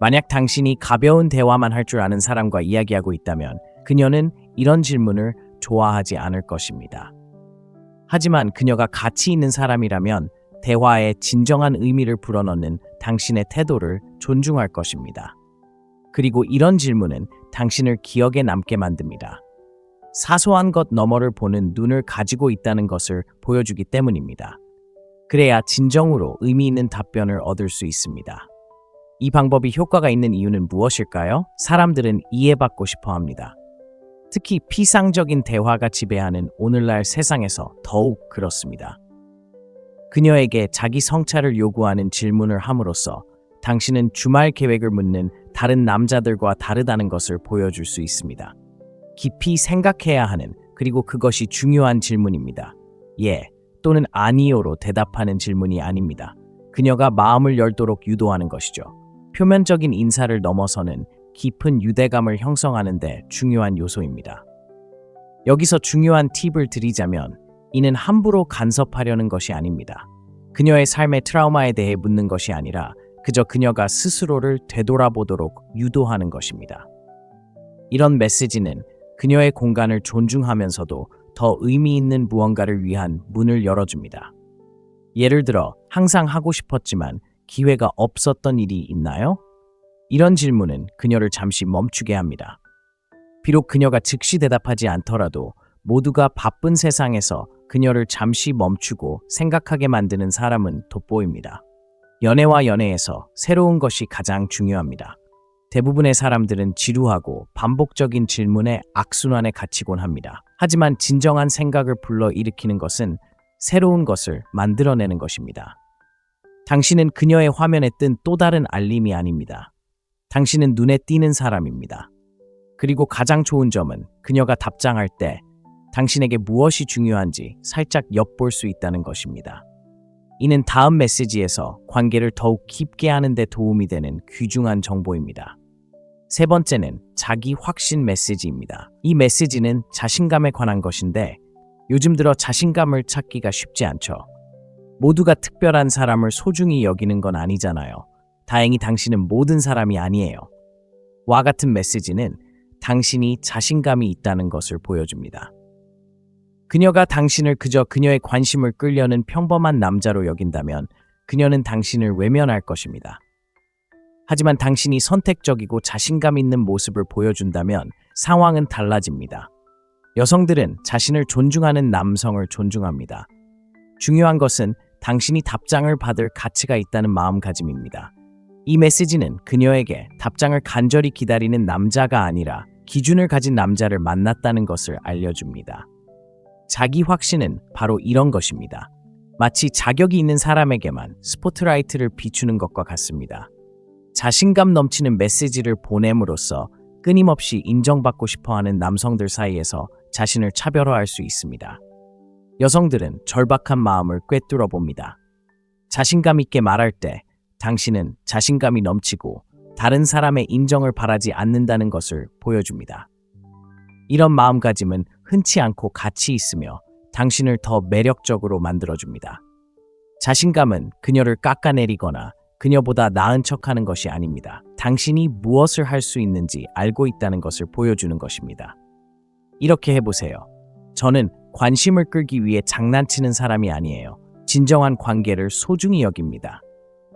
만약 당신이 가벼운 대화만 할 줄 아는 사람과 이야기하고 있다면 그녀는 이런 질문을 좋아하지 않을 것입니다. 하지만 그녀가 가치 있는 사람이라면 대화에 진정한 의미를 불어넣는 당신의 태도를 존중할 것입니다. 그리고 이런 질문은 당신을 기억에 남게 만듭니다. 사소한 것 너머를 보는 눈을 가지고 있다는 것을 보여주기 때문입니다. 그래야 진정으로 의미 있는 답변을 얻을 수 있습니다. 이 방법이 효과가 있는 이유는 무엇일까요? 사람들은 이해받고 싶어 합니다. 특히 피상적인 대화가 지배하는 오늘날 세상에서 더욱 그렇습니다. 그녀에게 자기 성찰을 요구하는 질문을 함으로써 당신은 주말 계획을 묻는 다른 남자들과 다르다는 것을 보여줄 수 있습니다. 깊이 생각해야 하는, 그리고 그것이 중요한 질문입니다. 예 또는 아니요로 대답하는 질문이 아닙니다. 그녀가 마음을 열도록 유도하는 것이죠. 표면적인 인사를 넘어서는 깊은 유대감을 형성하는 데 중요한 요소입니다. 여기서 중요한 팁을 드리자면 이는 함부로 간섭하려는 것이 아닙니다. 그녀의 삶의 트라우마에 대해 묻는 것이 아니라 그저 그녀가 스스로를 되돌아보도록 유도하는 것입니다. 이런 메시지는 그녀의 공간을 존중하면서도 더 의미 있는 무언가를 위한 문을 열어줍니다. 예를 들어, 항상 하고 싶었지만 기회가 없었던 일이 있나요? 이런 질문은 그녀를 잠시 멈추게 합니다. 비록 그녀가 즉시 대답하지 않더라도 모두가 바쁜 세상에서 그녀를 잠시 멈추고 생각하게 만드는 사람은 돋보입니다. 연애와 연애에서 새로운 것이 가장 중요합니다. 대부분의 사람들은 지루하고 반복적인 질문에 악순환에 갇히곤 합니다. 하지만 진정한 생각을 불러일으키는 것은 새로운 것을 만들어내는 것입니다. 당신은 그녀의 화면에 뜬 또 다른 알림이 아닙니다. 당신은 눈에 띄는 사람입니다. 그리고 가장 좋은 점은 그녀가 답장할 때 당신에게 무엇이 중요한지 살짝 엿볼 수 있다는 것입니다. 이는 다음 메시지에서 관계를 더욱 깊게 하는 데 도움이 되는 귀중한 정보입니다. 세 번째는 자기 확신 메시지입니다. 이 메시지는 자신감에 관한 것인데 요즘 들어 자신감을 찾기가 쉽지 않죠. 모두가 특별한 사람을 소중히 여기는 건 아니잖아요. 다행히 당신은 모든 사람이 아니에요. 와 같은 메시지는 당신이 자신감이 있다는 것을 보여줍니다. 그녀가 당신을 그저 그녀의 관심을 끌려는 평범한 남자로 여긴다면 그녀는 당신을 외면할 것입니다. 하지만 당신이 선택적이고 자신감 있는 모습을 보여준다면 상황은 달라집니다. 여성들은 자신을 존중하는 남성을 존중합니다. 중요한 것은 당신이 답장을 받을 가치가 있다는 마음가짐입니다. 이 메시지는 그녀에게 답장을 간절히 기다리는 남자가 아니라 기준을 가진 남자를 만났다는 것을 알려줍니다. 자기 확신은 바로 이런 것입니다. 마치 자격이 있는 사람에게만 스포트라이트를 비추는 것과 같습니다. 자신감 넘치는 메시지를 보냄으로써 끊임없이 인정받고 싶어하는 남성들 사이에서 자신을 차별화할 수 있습니다. 여성들은 절박한 마음을 꿰뚫어 봅니다. 자신감 있게 말할 때 당신은 자신감이 넘치고 다른 사람의 인정을 바라지 않는다는 것을 보여줍니다. 이런 마음가짐은 흔치 않고 가치 있으며 당신을 더 매력적으로 만들어줍니다. 자신감은 그녀를 깎아내리거나 그녀보다 나은 척하는 것이 아닙니다. 당신이 무엇을 할 수 있는지 알고 있다는 것을 보여주는 것입니다. 이렇게 해보세요. 저는 관심을 끌기 위해 장난치는 사람이 아니에요. 진정한 관계를 소중히 여깁니다.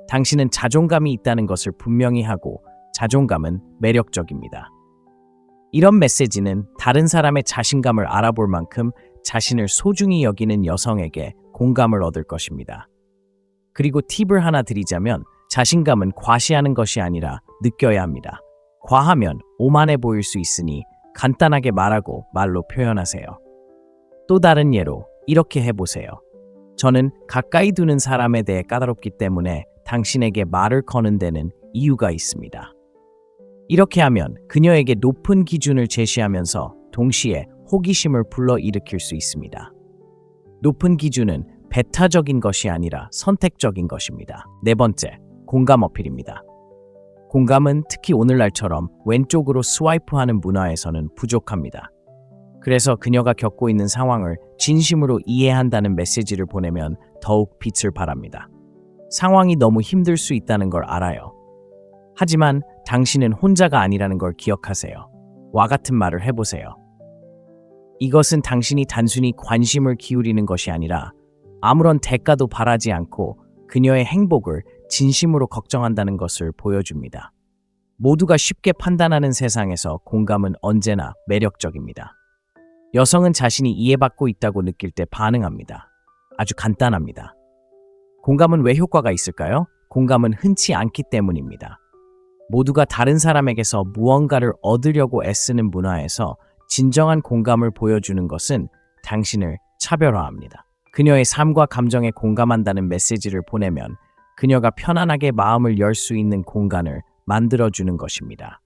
당신은 자존감이 있다는 것을 분명히 하고 자존감은 매력적입니다. 이런 메시지는 다른 사람의 자신감을 알아볼 만큼 자신을 소중히 여기는 여성에게 공감을 얻을 것입니다. 그리고 팁을 하나 드리자면 자신감은 과시하는 것이 아니라 느껴야 합니다. 과하면 오만해 보일 수 있으니 간단하게 말하고 말로 표현하세요. 또 다른 예로 이렇게 해보세요. 저는 가까이 두는 사람에 대해 까다롭기 때문에 당신에게 말을 거는 데는 이유가 있습니다. 이렇게 하면 그녀에게 높은 기준을 제시하면서 동시에 호기심을 불러일으킬 수 있습니다. 높은 기준은 배타적인 것이 아니라 선택적인 것입니다. 네 번째, 공감 어필입니다. 공감은 특히 오늘날처럼 왼쪽으로 스와이프하는 문화에서는 부족합니다. 그래서 그녀가 겪고 있는 상황을 진심으로 이해한다는 메시지를 보내면 더욱 빛을 발합니다. 상황이 너무 힘들 수 있다는 걸 알아요. 하지만 당신은 혼자가 아니라는 걸 기억하세요. 와 같은 말을 해보세요. 이것은 당신이 단순히 관심을 기울이는 것이 아니라 아무런 대가도 바라지 않고 그녀의 행복을 진심으로 걱정한다는 것을 보여줍니다. 모두가 쉽게 판단하는 세상에서 공감은 언제나 매력적입니다. 여성은 자신이 이해받고 있다고 느낄 때 반응합니다. 아주 간단합니다. 공감은 왜 효과가 있을까요? 공감은 흔치 않기 때문입니다. 모두가 다른 사람에게서 무언가를 얻으려고 애쓰는 문화에서 진정한 공감을 보여주는 것은 당신을 차별화합니다. 그녀의 삶과 감정에 공감한다는 메시지를 보내면 그녀가 편안하게 마음을 열 수 있는 공간을 만들어주는 것입니다.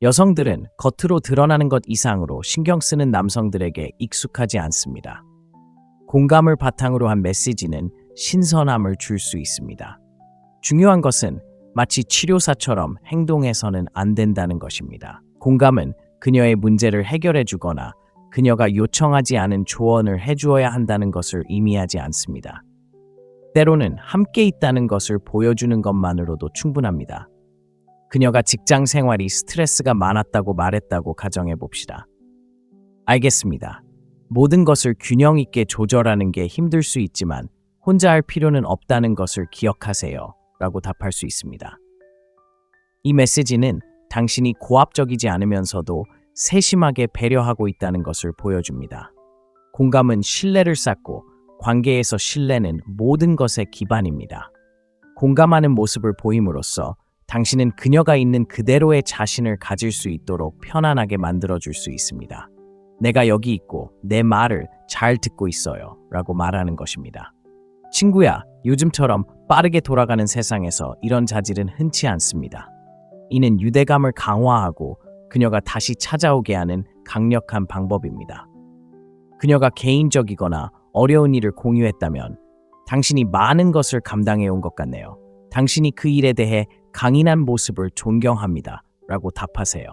여성들은 겉으로 드러나는 것 이상으로 신경 쓰는 남성들에게 익숙하지 않습니다. 공감을 바탕으로 한 메시지는 신선함을 줄 수 있습니다. 중요한 것은 마치 치료사처럼 행동해서는 안 된다는 것입니다. 공감은 그녀의 문제를 해결해 주거나 그녀가 요청하지 않은 조언을 해주어야 한다는 것을 의미하지 않습니다. 때로는 함께 있다는 것을 보여주는 것만으로도 충분합니다. 그녀가 직장 생활이 스트레스가 많았다고 말했다고 가정해 봅시다. 알겠습니다. 모든 것을 균형 있게 조절하는 게 힘들 수 있지만 혼자 할 필요는 없다는 것을 기억하세요. 라고 답할 수 있습니다. 이 메시지는 당신이 고압적이지 않으면서도 세심하게 배려하고 있다는 것을 보여줍니다. 공감은 신뢰를 쌓고 관계에서 신뢰는 모든 것의 기반입니다. 공감하는 모습을 보임으로써 당신은 그녀가 있는 그대로의 자신을 가질 수 있도록 편안하게 만들어줄 수 있습니다. 내가 여기 있고 내 말을 잘 듣고 있어요. 라고 말하는 것입니다. 친구야, 요즘처럼 빠르게 돌아가는 세상에서 이런 자질은 흔치 않습니다. 이는 유대감을 강화하고 그녀가 다시 찾아오게 하는 강력한 방법입니다. 그녀가 개인적이거나 어려운 일을 공유했다면 당신이 많은 것을 감당해온 것 같네요. 당신이 그 일에 대해 강인한 모습을 존경합니다. 라고 답하세요.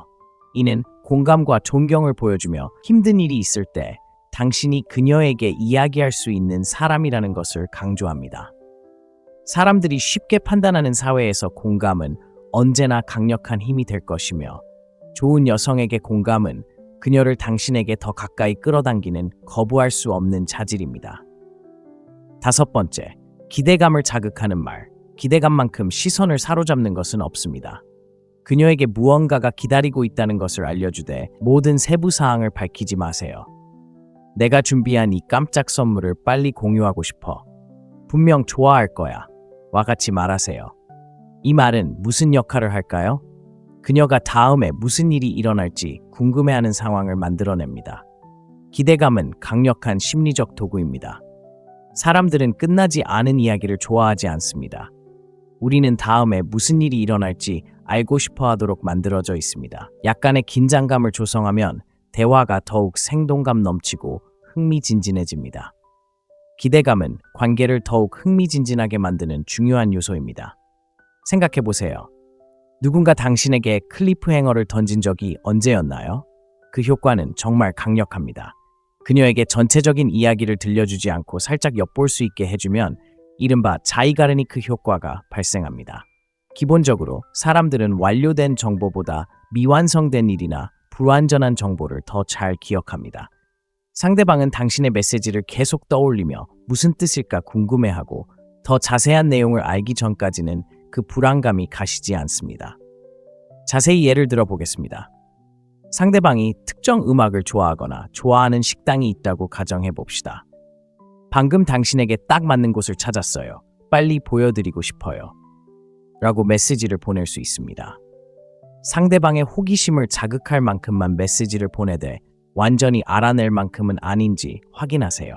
이는 공감과 존경을 보여주며 힘든 일이 있을 때 당신이 그녀에게 이야기할 수 있는 사람이라는 것을 강조합니다. 사람들이 쉽게 판단하는 사회에서 공감은 언제나 강력한 힘이 될 것이며 좋은 여성에게 공감은 그녀를 당신에게 더 가까이 끌어당기는 거부할 수 없는 자질입니다. 5번째, 기대감을 자극하는 말. 기대감만큼 시선을 사로잡는 것은 없습니다. 그녀에게 무언가가 기다리고 있다는 것을 알려주되 모든 세부 사항을 밝히지 마세요. 내가 준비한 이 깜짝 선물을 빨리 공유하고 싶어. 분명 좋아할 거야. 와 같이 말하세요. 이 말은 무슨 역할을 할까요? 그녀가 다음에 무슨 일이 일어날지 궁금해하는 상황을 만들어냅니다. 기대감은 강력한 심리적 도구입니다. 사람들은 끝나지 않은 이야기를 좋아하지 않습니다. 우리는 다음에 무슨 일이 일어날지 알고 싶어 하도록 만들어져 있습니다. 약간의 긴장감을 조성하면 대화가 더욱 생동감 넘치고 흥미진진해집니다. 기대감은 관계를 더욱 흥미진진하게 만드는 중요한 요소입니다. 생각해 보세요. 누군가 당신에게 클리프행어를 던진 적이 언제였나요? 그 효과는 정말 강력합니다. 그녀에게 전체적인 이야기를 들려주지 않고 살짝 엿볼 수 있게 해주면 이른바 자이가르니크 효과가 발생합니다. 기본적으로 사람들은 완료된 정보보다 미완성된 일이나 불완전한 정보를 더 잘 기억합니다. 상대방은 당신의 메시지를 계속 떠올리며 무슨 뜻일까 궁금해하고 더 자세한 내용을 알기 전까지는 그 불안감이 가시지 않습니다. 자세히 예를 들어 보겠습니다. 상대방이 특정 음악을 좋아하거나 좋아하는 식당이 있다고 가정해 봅시다. 방금 당신에게 딱 맞는 곳을 찾았어요. 빨리 보여드리고 싶어요. 라고 메시지를 보낼 수 있습니다. 상대방의 호기심을 자극할 만큼만 메시지를 보내되 완전히 알아낼 만큼은 아닌지 확인하세요.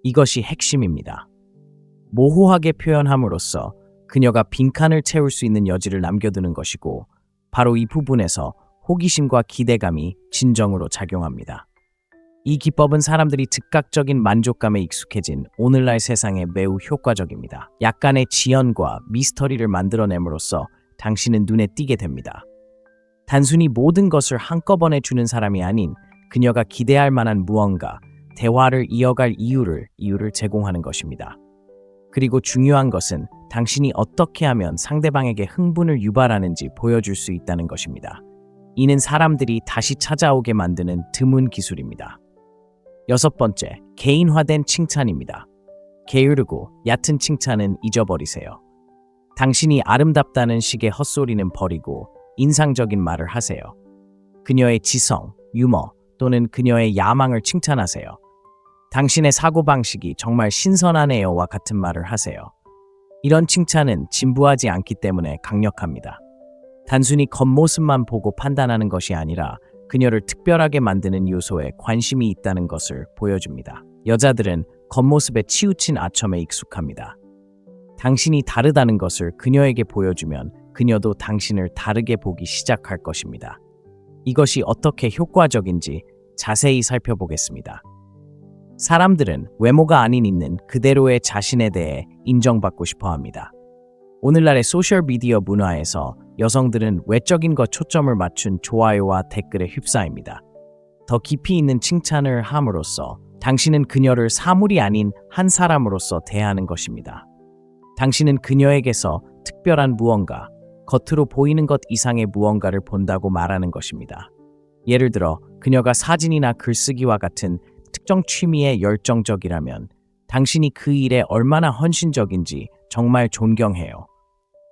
이것이 핵심입니다. 모호하게 표현함으로써 그녀가 빈칸을 채울 수 있는 여지를 남겨두는 것이고 바로 이 부분에서 호기심과 기대감이 진정으로 작용합니다. 이 기법은 사람들이 즉각적인 만족감에 익숙해진 오늘날 세상에 매우 효과적입니다. 약간의 지연과 미스터리를 만들어냄으로써 당신은 눈에 띄게 됩니다. 단순히 모든 것을 한꺼번에 주는 사람이 아닌 그녀가 기대할 만한 무언가, 대화를 이어갈 이유를 제공하는 것입니다. 그리고 중요한 것은 당신이 어떻게 하면 상대방에게 흥분을 유발하는지 보여줄 수 있다는 것입니다. 이는 사람들이 다시 찾아오게 만드는 드문 기술입니다. 6번째, 개인화된 칭찬입니다. 게으르고 얕은 칭찬은 잊어버리세요. 당신이 아름답다는 식의 헛소리는 버리고 인상적인 말을 하세요. 그녀의 지성, 유머 또는 그녀의 야망을 칭찬하세요. 당신의 사고방식이 정말 신선하네요와 같은 말을 하세요. 이런 칭찬은 진부하지 않기 때문에 강력합니다. 단순히 겉모습만 보고 판단하는 것이 아니라 그녀를 특별하게 만드는 요소에 관심이 있다는 것을 보여줍니다. 여자들은 겉모습에 치우친 아첨에 익숙합니다. 당신이 다르다는 것을 그녀에게 보여주면 그녀도 당신을 다르게 보기 시작할 것입니다. 이것이 어떻게 효과적인지 자세히 살펴보겠습니다. 사람들은 외모가 아닌 있는 그대로의 자신에 대해 인정받고 싶어 합니다. 오늘날의 소셜미디어 문화에서 여성들은 외적인 것 초점을 맞춘 좋아요와 댓글에 휩싸입니다. 더 깊이 있는 칭찬을 함으로써 당신은 그녀를 사물이 아닌 한 사람으로서 대하는 것입니다. 당신은 그녀에게서 특별한 무언가, 겉으로 보이는 것 이상의 무언가를 본다고 말하는 것입니다. 예를 들어 그녀가 사진이나 글쓰기와 같은 특정 취미에 열정적이라면 당신이 그 일에 얼마나 헌신적인지 정말 존경해요.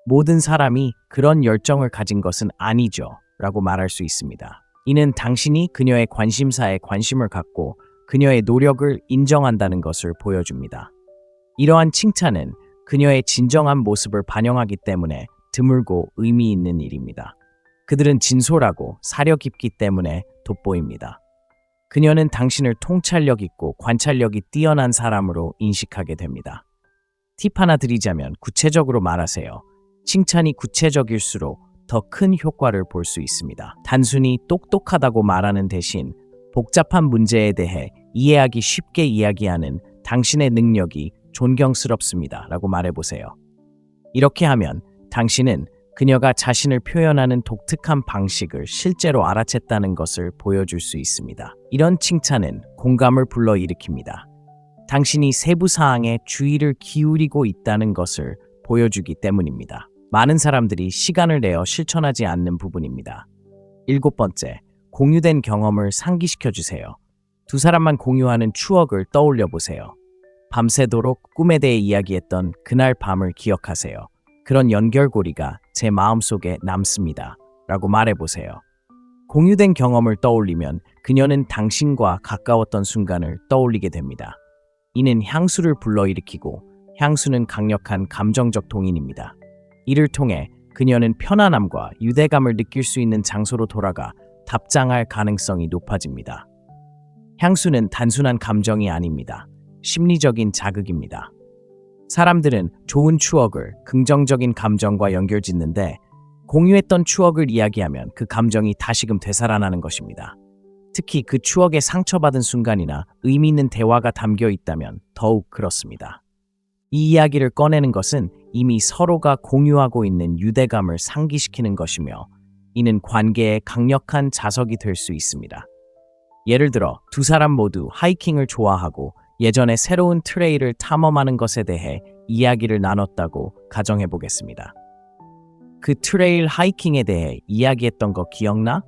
모든 사람이 그런 열정을 가진 것은 아니죠 라고 말할 수 있습니다. 이는 당신이 그녀의 관심사에 관심을 갖고 그녀의 노력을 인정한다는 것을 보여줍니다. 이러한 칭찬은 그녀의 진정한 모습을 반영하기 때문에 드물고 의미 있는 일입니다. 그들은 진솔하고 사려 깊기 때문에 돋보입니다. 그녀는 당신을 통찰력 있고 관찰력이 뛰어난 사람으로 인식하게 됩니다. 팁 하나 드리자면 구체적으로 말하세요. 칭찬이 구체적일수록 더 큰 효과를 볼 수 있습니다. 단순히 똑똑하다고 말하는 대신 복잡한 문제에 대해 이해하기 쉽게 이야기하는 당신의 능력이 존경스럽습니다 라고 말해보세요. 이렇게 하면 당신은 그녀가 자신을 표현하는 독특한 방식을 실제로 알아챘다는 것을 보여줄 수 있습니다. 이런 칭찬은 공감을 불러일으킵니다. 당신이 세부 사항에 주의를 기울이고 있다는 것을 보여주기 때문입니다. 많은 사람들이 시간을 내어 실천하지 않는 부분입니다. 7번째, 공유된 경험을 상기시켜 주세요. 두 사람만 공유하는 추억을 떠올려 보세요. 밤새도록 꿈에 대해 이야기했던 그날 밤을 기억하세요. 그런 연결고리가 제 마음속에 남습니다. 라고 말해보세요. 공유된 경험을 떠올리면 그녀는 당신과 가까웠던 순간을 떠올리게 됩니다. 이는 향수를 불러일으키고 향수는 강력한 감정적 동인입니다. 이를 통해 그녀는 편안함과 유대감을 느낄 수 있는 장소로 돌아가 답장할 가능성이 높아집니다. 향수는 단순한 감정이 아닙니다. 심리적인 자극입니다. 사람들은 좋은 추억을 긍정적인 감정과 연결짓는데 공유했던 추억을 이야기하면 그 감정이 다시금 되살아나는 것입니다. 특히 그 추억에 상처받은 순간이나 의미 있는 대화가 담겨 있다면 더욱 그렇습니다. 이 이야기를 꺼내는 것은 이미 서로가 공유하고 있는 유대감을 상기시키는 것이며 이는 관계의 강력한 자석이 될 수 있습니다. 예를 들어 두 사람 모두 하이킹을 좋아하고 예전에 새로운 트레일을 탐험하는 것에 대해 이야기를 나눴다고 가정해 보겠습니다. 그 트레일 하이킹에 대해 이야기했던 거 기억나?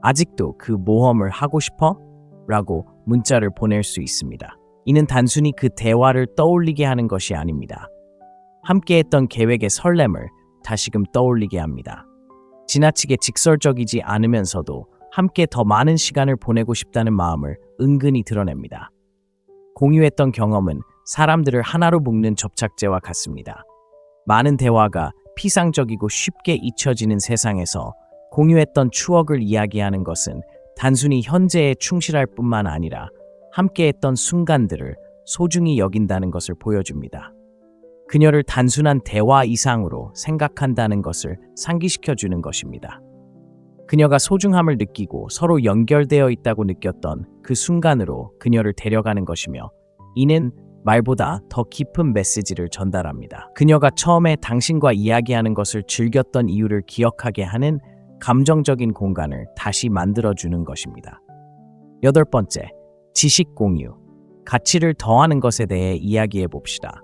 아직도 그 모험을 하고 싶어? 라고 문자를 보낼 수 있습니다. 이는 단순히 그 대화를 떠올리게 하는 것이 아닙니다. 함께했던 계획의 설렘을 다시금 떠올리게 합니다. 지나치게 직설적이지 않으면서도 함께 더 많은 시간을 보내고 싶다는 마음을 은근히 드러냅니다. 공유했던 경험은 사람들을 하나로 묶는 접착제와 같습니다. 많은 대화가 피상적이고 쉽게 잊혀지는 세상에서 공유했던 추억을 이야기하는 것은 단순히 현재에 충실할 뿐만 아니라 함께했던 순간들을 소중히 여긴다는 것을 보여줍니다. 그녀를 단순한 대화 이상으로 생각한다는 것을 상기시켜주는 것입니다. 그녀가 소중함을 느끼고 서로 연결되어 있다고 느꼈던 그 순간으로 그녀를 데려가는 것이며 이는 말보다 더 깊은 메시지를 전달합니다. 그녀가 처음에 당신과 이야기하는 것을 즐겼던 이유를 기억하게 하는 감정적인 공간을 다시 만들어주는 것입니다. 8번째, 지식 공유. 가치를 더하는 것에 대해 이야기해 봅시다.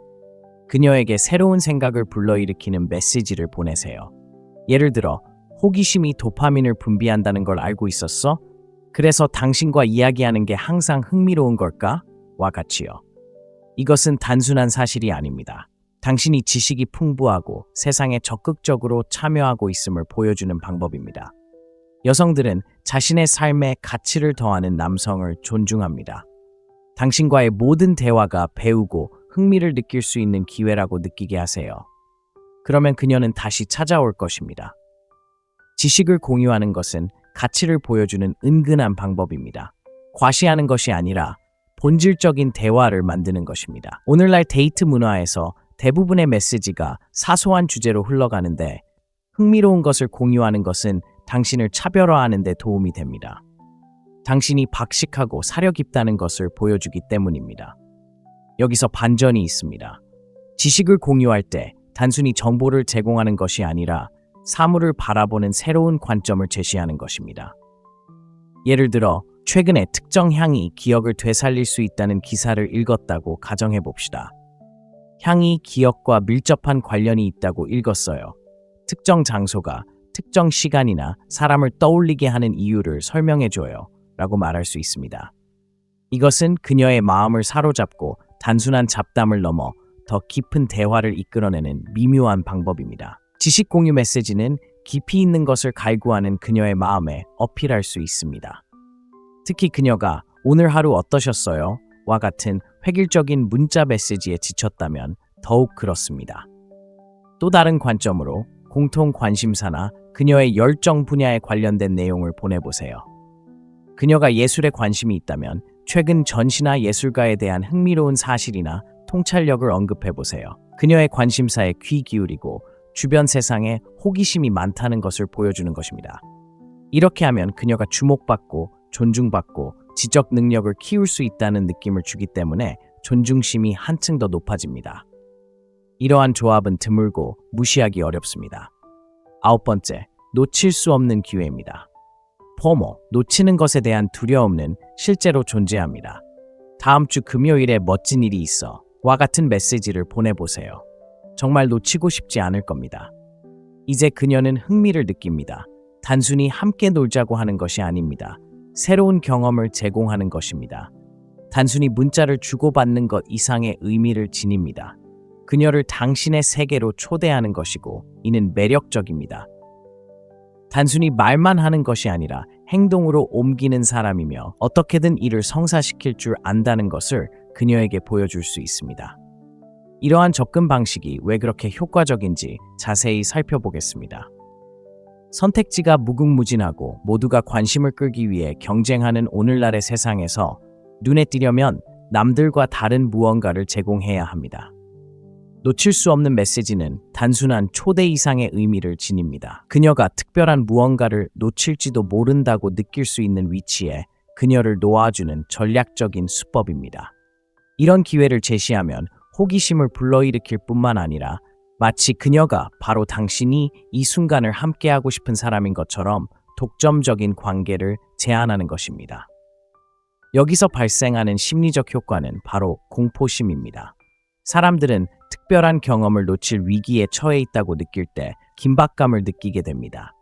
그녀에게 새로운 생각을 불러일으키는 메시지를 보내세요. 예를 들어, 호기심이 도파민을 분비한다는 걸 알고 있었어? 그래서 당신과 이야기하는 게 항상 흥미로운 걸까? 와 같이요. 이것은 단순한 사실이 아닙니다. 당신이 지식이 풍부하고 세상에 적극적으로 참여하고 있음을 보여주는 방법입니다. 여성들은 자신의 삶에 가치를 더하는 남성을 존중합니다. 당신과의 모든 대화가 배우고 흥미를 느낄 수 있는 기회라고 느끼게 하세요. 그러면 그녀는 다시 찾아올 것입니다. 지식을 공유하는 것은 가치를 보여주는 은근한 방법입니다. 과시하는 것이 아니라 본질적인 대화를 만드는 것입니다. 오늘날 데이트 문화에서 대부분의 메시지가 사소한 주제로 흘러가는데 흥미로운 것을 공유하는 것은 당신을 차별화하는 데 도움이 됩니다. 당신이 박식하고 사려 깊다는 것을 보여주기 때문입니다. 여기서 반전이 있습니다. 지식을 공유할 때 단순히 정보를 제공하는 것이 아니라 사물을 바라보는 새로운 관점을 제시하는 것입니다. 예를 들어 최근에 특정 향이 기억을 되살릴 수 있다는 기사를 읽었다고 가정해 봅시다. 향이 기억과 밀접한 관련이 있다고 읽었어요. 특정 장소가 특정 시간이나 사람을 떠올리게 하는 이유를 설명해줘요 라고 말할 수 있습니다. 이것은 그녀의 마음을 사로잡고 단순한 잡담을 넘어 더 깊은 대화를 이끌어내는 미묘한 방법입니다. 지식 공유 메시지는 깊이 있는 것을 갈구하는 그녀의 마음에 어필할 수 있습니다. 특히 그녀가 "오늘 하루 어떠셨어요?" 와 같은 획일적인 문자 메시지에 지쳤다면 더욱 그렇습니다. 또 다른 관점으로 공통 관심사나 그녀의 열정 분야에 관련된 내용을 보내보세요. 그녀가 예술에 관심이 있다면 최근 전시나 예술가에 대한 흥미로운 사실이나 통찰력을 언급해보세요. 그녀의 관심사에 귀 기울이고 주변 세상에 호기심이 많다는 것을 보여주는 것입니다. 이렇게 하면 그녀가 주목받고 존중받고 지적 능력을 키울 수 있다는 느낌을 주기 때문에 존중심이 한층 더 높아집니다. 이러한 조합은 드물고 무시하기 어렵습니다. 9번째, 놓칠 수 없는 기회입니다. 포모, 놓치는 것에 대한 두려움은 실제로 존재합니다. 다음 주 금요일에 멋진 일이 있어 와 같은 메시지를 보내보세요. 정말 놓치고 싶지 않을 겁니다. 이제 그녀는 흥미를 느낍니다. 단순히 함께 놀자고 하는 것이 아닙니다. 새로운 경험을 제공하는 것입니다. 단순히 문자를 주고받는 것 이상의 의미를 지닙니다. 그녀를 당신의 세계로 초대하는 것이고 이는 매력적입니다. 단순히 말만 하는 것이 아니라 행동으로 옮기는 사람이며 어떻게든 이를 성사시킬 줄 안다는 것을 그녀에게 보여줄 수 있습니다. 이러한 접근 방식이 왜 그렇게 효과적인지 자세히 살펴보겠습니다. 선택지가 무궁무진하고 모두가 관심을 끌기 위해 경쟁하는 오늘날의 세상에서 눈에 띄려면 남들과 다른 무언가를 제공해야 합니다. 놓칠 수 없는 메시지는 단순한 초대 이상의 의미를 지닙니다. 그녀가 특별한 무언가를 놓칠지도 모른다고 느낄 수 있는 위치에 그녀를 놓아주는 전략적인 수법입니다. 이런 기회를 제시하면 호기심을 불러일으킬 뿐만 아니라 마치 그녀가 바로 당신이 이 순간을 함께하고 싶은 사람인 것처럼 독점적인 관계를 제안하는 것입니다. 여기서 발생하는 심리적 효과는 바로 공포심입니다. 사람들은 특별한 경험을 놓칠 위기에 처해 있다고 느낄 때 긴박감을 느끼게 됩니다.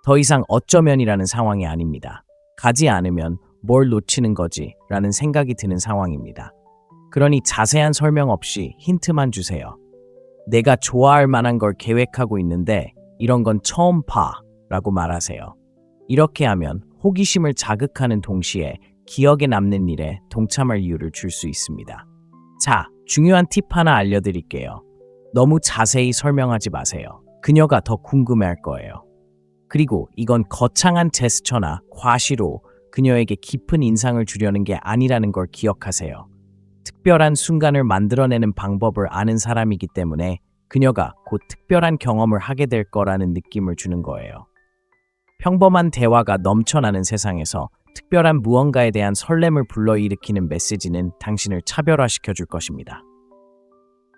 더 이상 어쩌면이라는 상황이 아닙니다. 가지 않으면 뭘 놓치는 거지 라는 생각이 드는 상황입니다. 그러니 자세한 설명 없이 힌트만 주세요. 내가 좋아할 만한 걸 계획하고 있는데 이런 건 처음 봐 라고 말하세요. 이렇게 하면 호기심을 자극하는 동시에 기억에 남는 일에 동참할 이유를 줄 수 있습니다. 자, 중요한 팁 하나 알려드릴게요. 너무 자세히 설명하지 마세요. 그녀가 더 궁금해할 거예요. 그리고 이건 거창한 제스처나 과시로 그녀에게 깊은 인상을 주려는 게 아니라는 걸 기억하세요. 특별한 순간을 만들어내는 방법을 아는 사람이기 때문에 그녀가 곧 특별한 경험을 하게 될 거라는 느낌을 주는 거예요. 평범한 대화가 넘쳐나는 세상에서 특별한 무언가에 대한 설렘을 불러일으키는 메시지는 당신을 차별화시켜 줄 것입니다.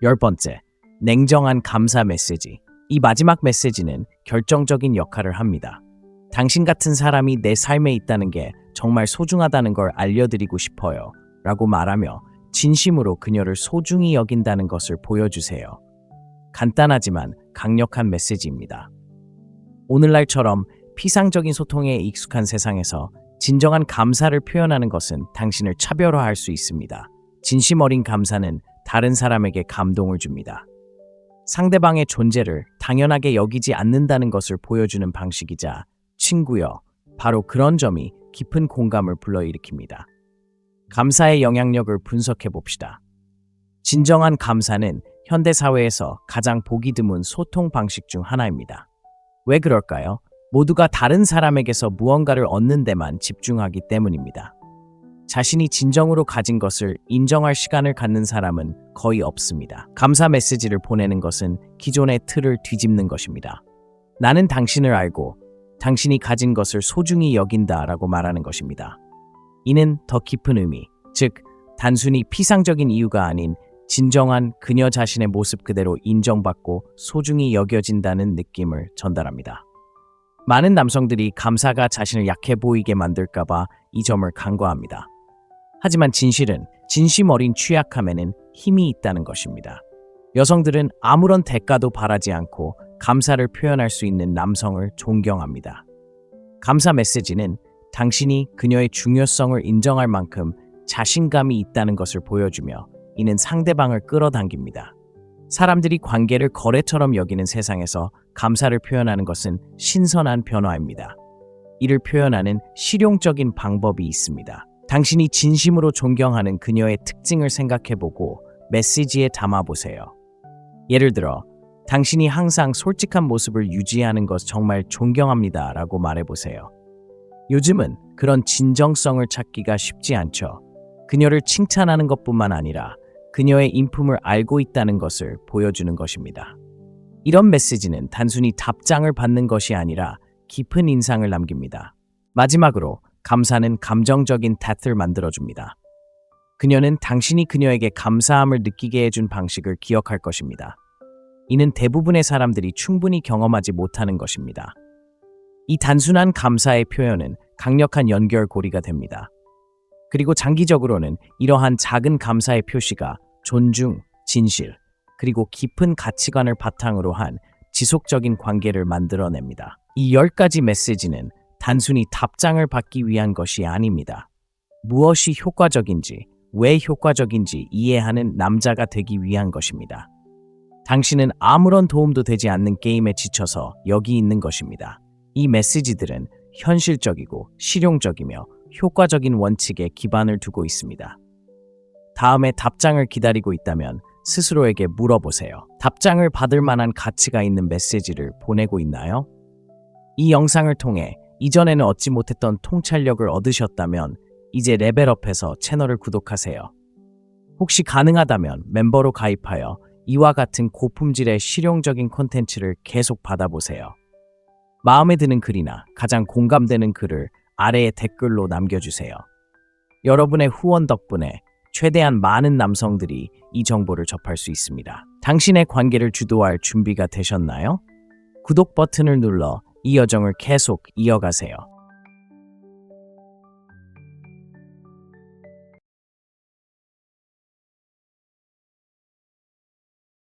10번째, 냉정한 감사 메시지. 이 마지막 메시지는 결정적인 역할을 합니다. 당신 같은 사람이 내 삶에 있다는 게 정말 소중하다는 걸 알려드리고 싶어요 라고 말하며 진심으로 그녀를 소중히 여긴다는 것을 보여주세요. 간단하지만 강력한 메시지입니다. 오늘날처럼 피상적인 소통에 익숙한 세상에서 진정한 감사를 표현하는 것은 당신을 차별화할 수 있습니다. 진심 어린 감사는 다른 사람에게 감동을 줍니다. 상대방의 존재를 당연하게 여기지 않는다는 것을 보여주는 방식이자 친구여, 바로 그런 점이 깊은 공감을 불러일으킵니다. 감사의 영향력을 분석해 봅시다. 진정한 감사는 현대 사회에서 가장 보기 드문 소통 방식 중 하나입니다. 왜 그럴까요? 모두가 다른 사람에게서 무언가를 얻는 데만 집중하기 때문입니다. 자신이 진정으로 가진 것을 인정할 시간을 갖는 사람은 거의 없습니다. 감사 메시지를 보내는 것은 기존의 틀을 뒤집는 것입니다. 나는 당신을 알고 당신이 가진 것을 소중히 여긴다라고 말하는 것입니다. 이는 더 깊은 의미, 즉 단순히 피상적인 이유가 아닌 진정한 그녀 자신의 모습 그대로 인정받고 소중히 여겨진다는 느낌을 전달합니다. 많은 남성들이 감사가 자신을 약해 보이게 만들까봐 이 점을 간과합니다. 하지만 진실은 진심 어린 취약함에는 힘이 있다는 것입니다. 여성들은 아무런 대가도 바라지 않고 감사를 표현할 수 있는 남성을 존경합니다. 감사 메시지는 당신이 그녀의 중요성을 인정할 만큼 자신감이 있다는 것을 보여주며 이는 상대방을 끌어당깁니다. 사람들이 관계를 거래처럼 여기는 세상에서 감사를 표현하는 것은 신선한 변화입니다. 이를 표현하는 실용적인 방법이 있습니다. 당신이 진심으로 존경하는 그녀의 특징을 생각해보고 메시지에 담아보세요. 예를 들어, 당신이 항상 솔직한 모습을 유지하는 것 정말 존경합니다 라고 말해보세요. 요즘은 그런 진정성을 찾기가 쉽지 않죠. 그녀를 칭찬하는 것뿐만 아니라 그녀의 인품을 알고 있다는 것을 보여주는 것입니다. 이런 메시지는 단순히 답장을 받는 것이 아니라 깊은 인상을 남깁니다. 마지막으로 감사는 감정적인 탓을 만들어줍니다. 그녀는 당신이 그녀에게 감사함을 느끼게 해준 방식을 기억할 것입니다. 이는 대부분의 사람들이 충분히 경험하지 못하는 것입니다. 이 단순한 감사의 표현은 강력한 연결고리가 됩니다. 그리고 장기적으로는 이러한 작은 감사의 표시가 존중, 진실, 그리고 깊은 가치관을 바탕으로 한 지속적인 관계를 만들어냅니다. 이 10가지 메시지는 단순히 답장을 받기 위한 것이 아닙니다. 무엇이 효과적인지, 왜 효과적인지 이해하는 남자가 되기 위한 것입니다. 당신은 아무런 도움도 되지 않는 게임에 지쳐서 여기 있는 것입니다. 이 메시지들은 현실적이고 실용적이며 효과적인 원칙에 기반을 두고 있습니다. 다음에 답장을 기다리고 있다면 스스로에게 물어보세요. 답장을 받을 만한 가치가 있는 메시지를 보내고 있나요? 이 영상을 통해 이전에는 얻지 못했던 통찰력을 얻으셨다면 이제 레벨업해서 채널을 구독하세요. 혹시 가능하다면 멤버로 가입하여 이와 같은 고품질의 실용적인 콘텐츠를 계속 받아보세요. 마음에 드는 글이나 가장 공감되는 글을 아래에 댓글로 남겨주세요. 여러분의 후원 덕분에 최대한 많은 남성들이 이 정보를 접할 수 있습니다. 당신의 관계를 주도할 준비가 되셨나요? 구독 버튼을 눌러 이 여정을 계속 이어가세요.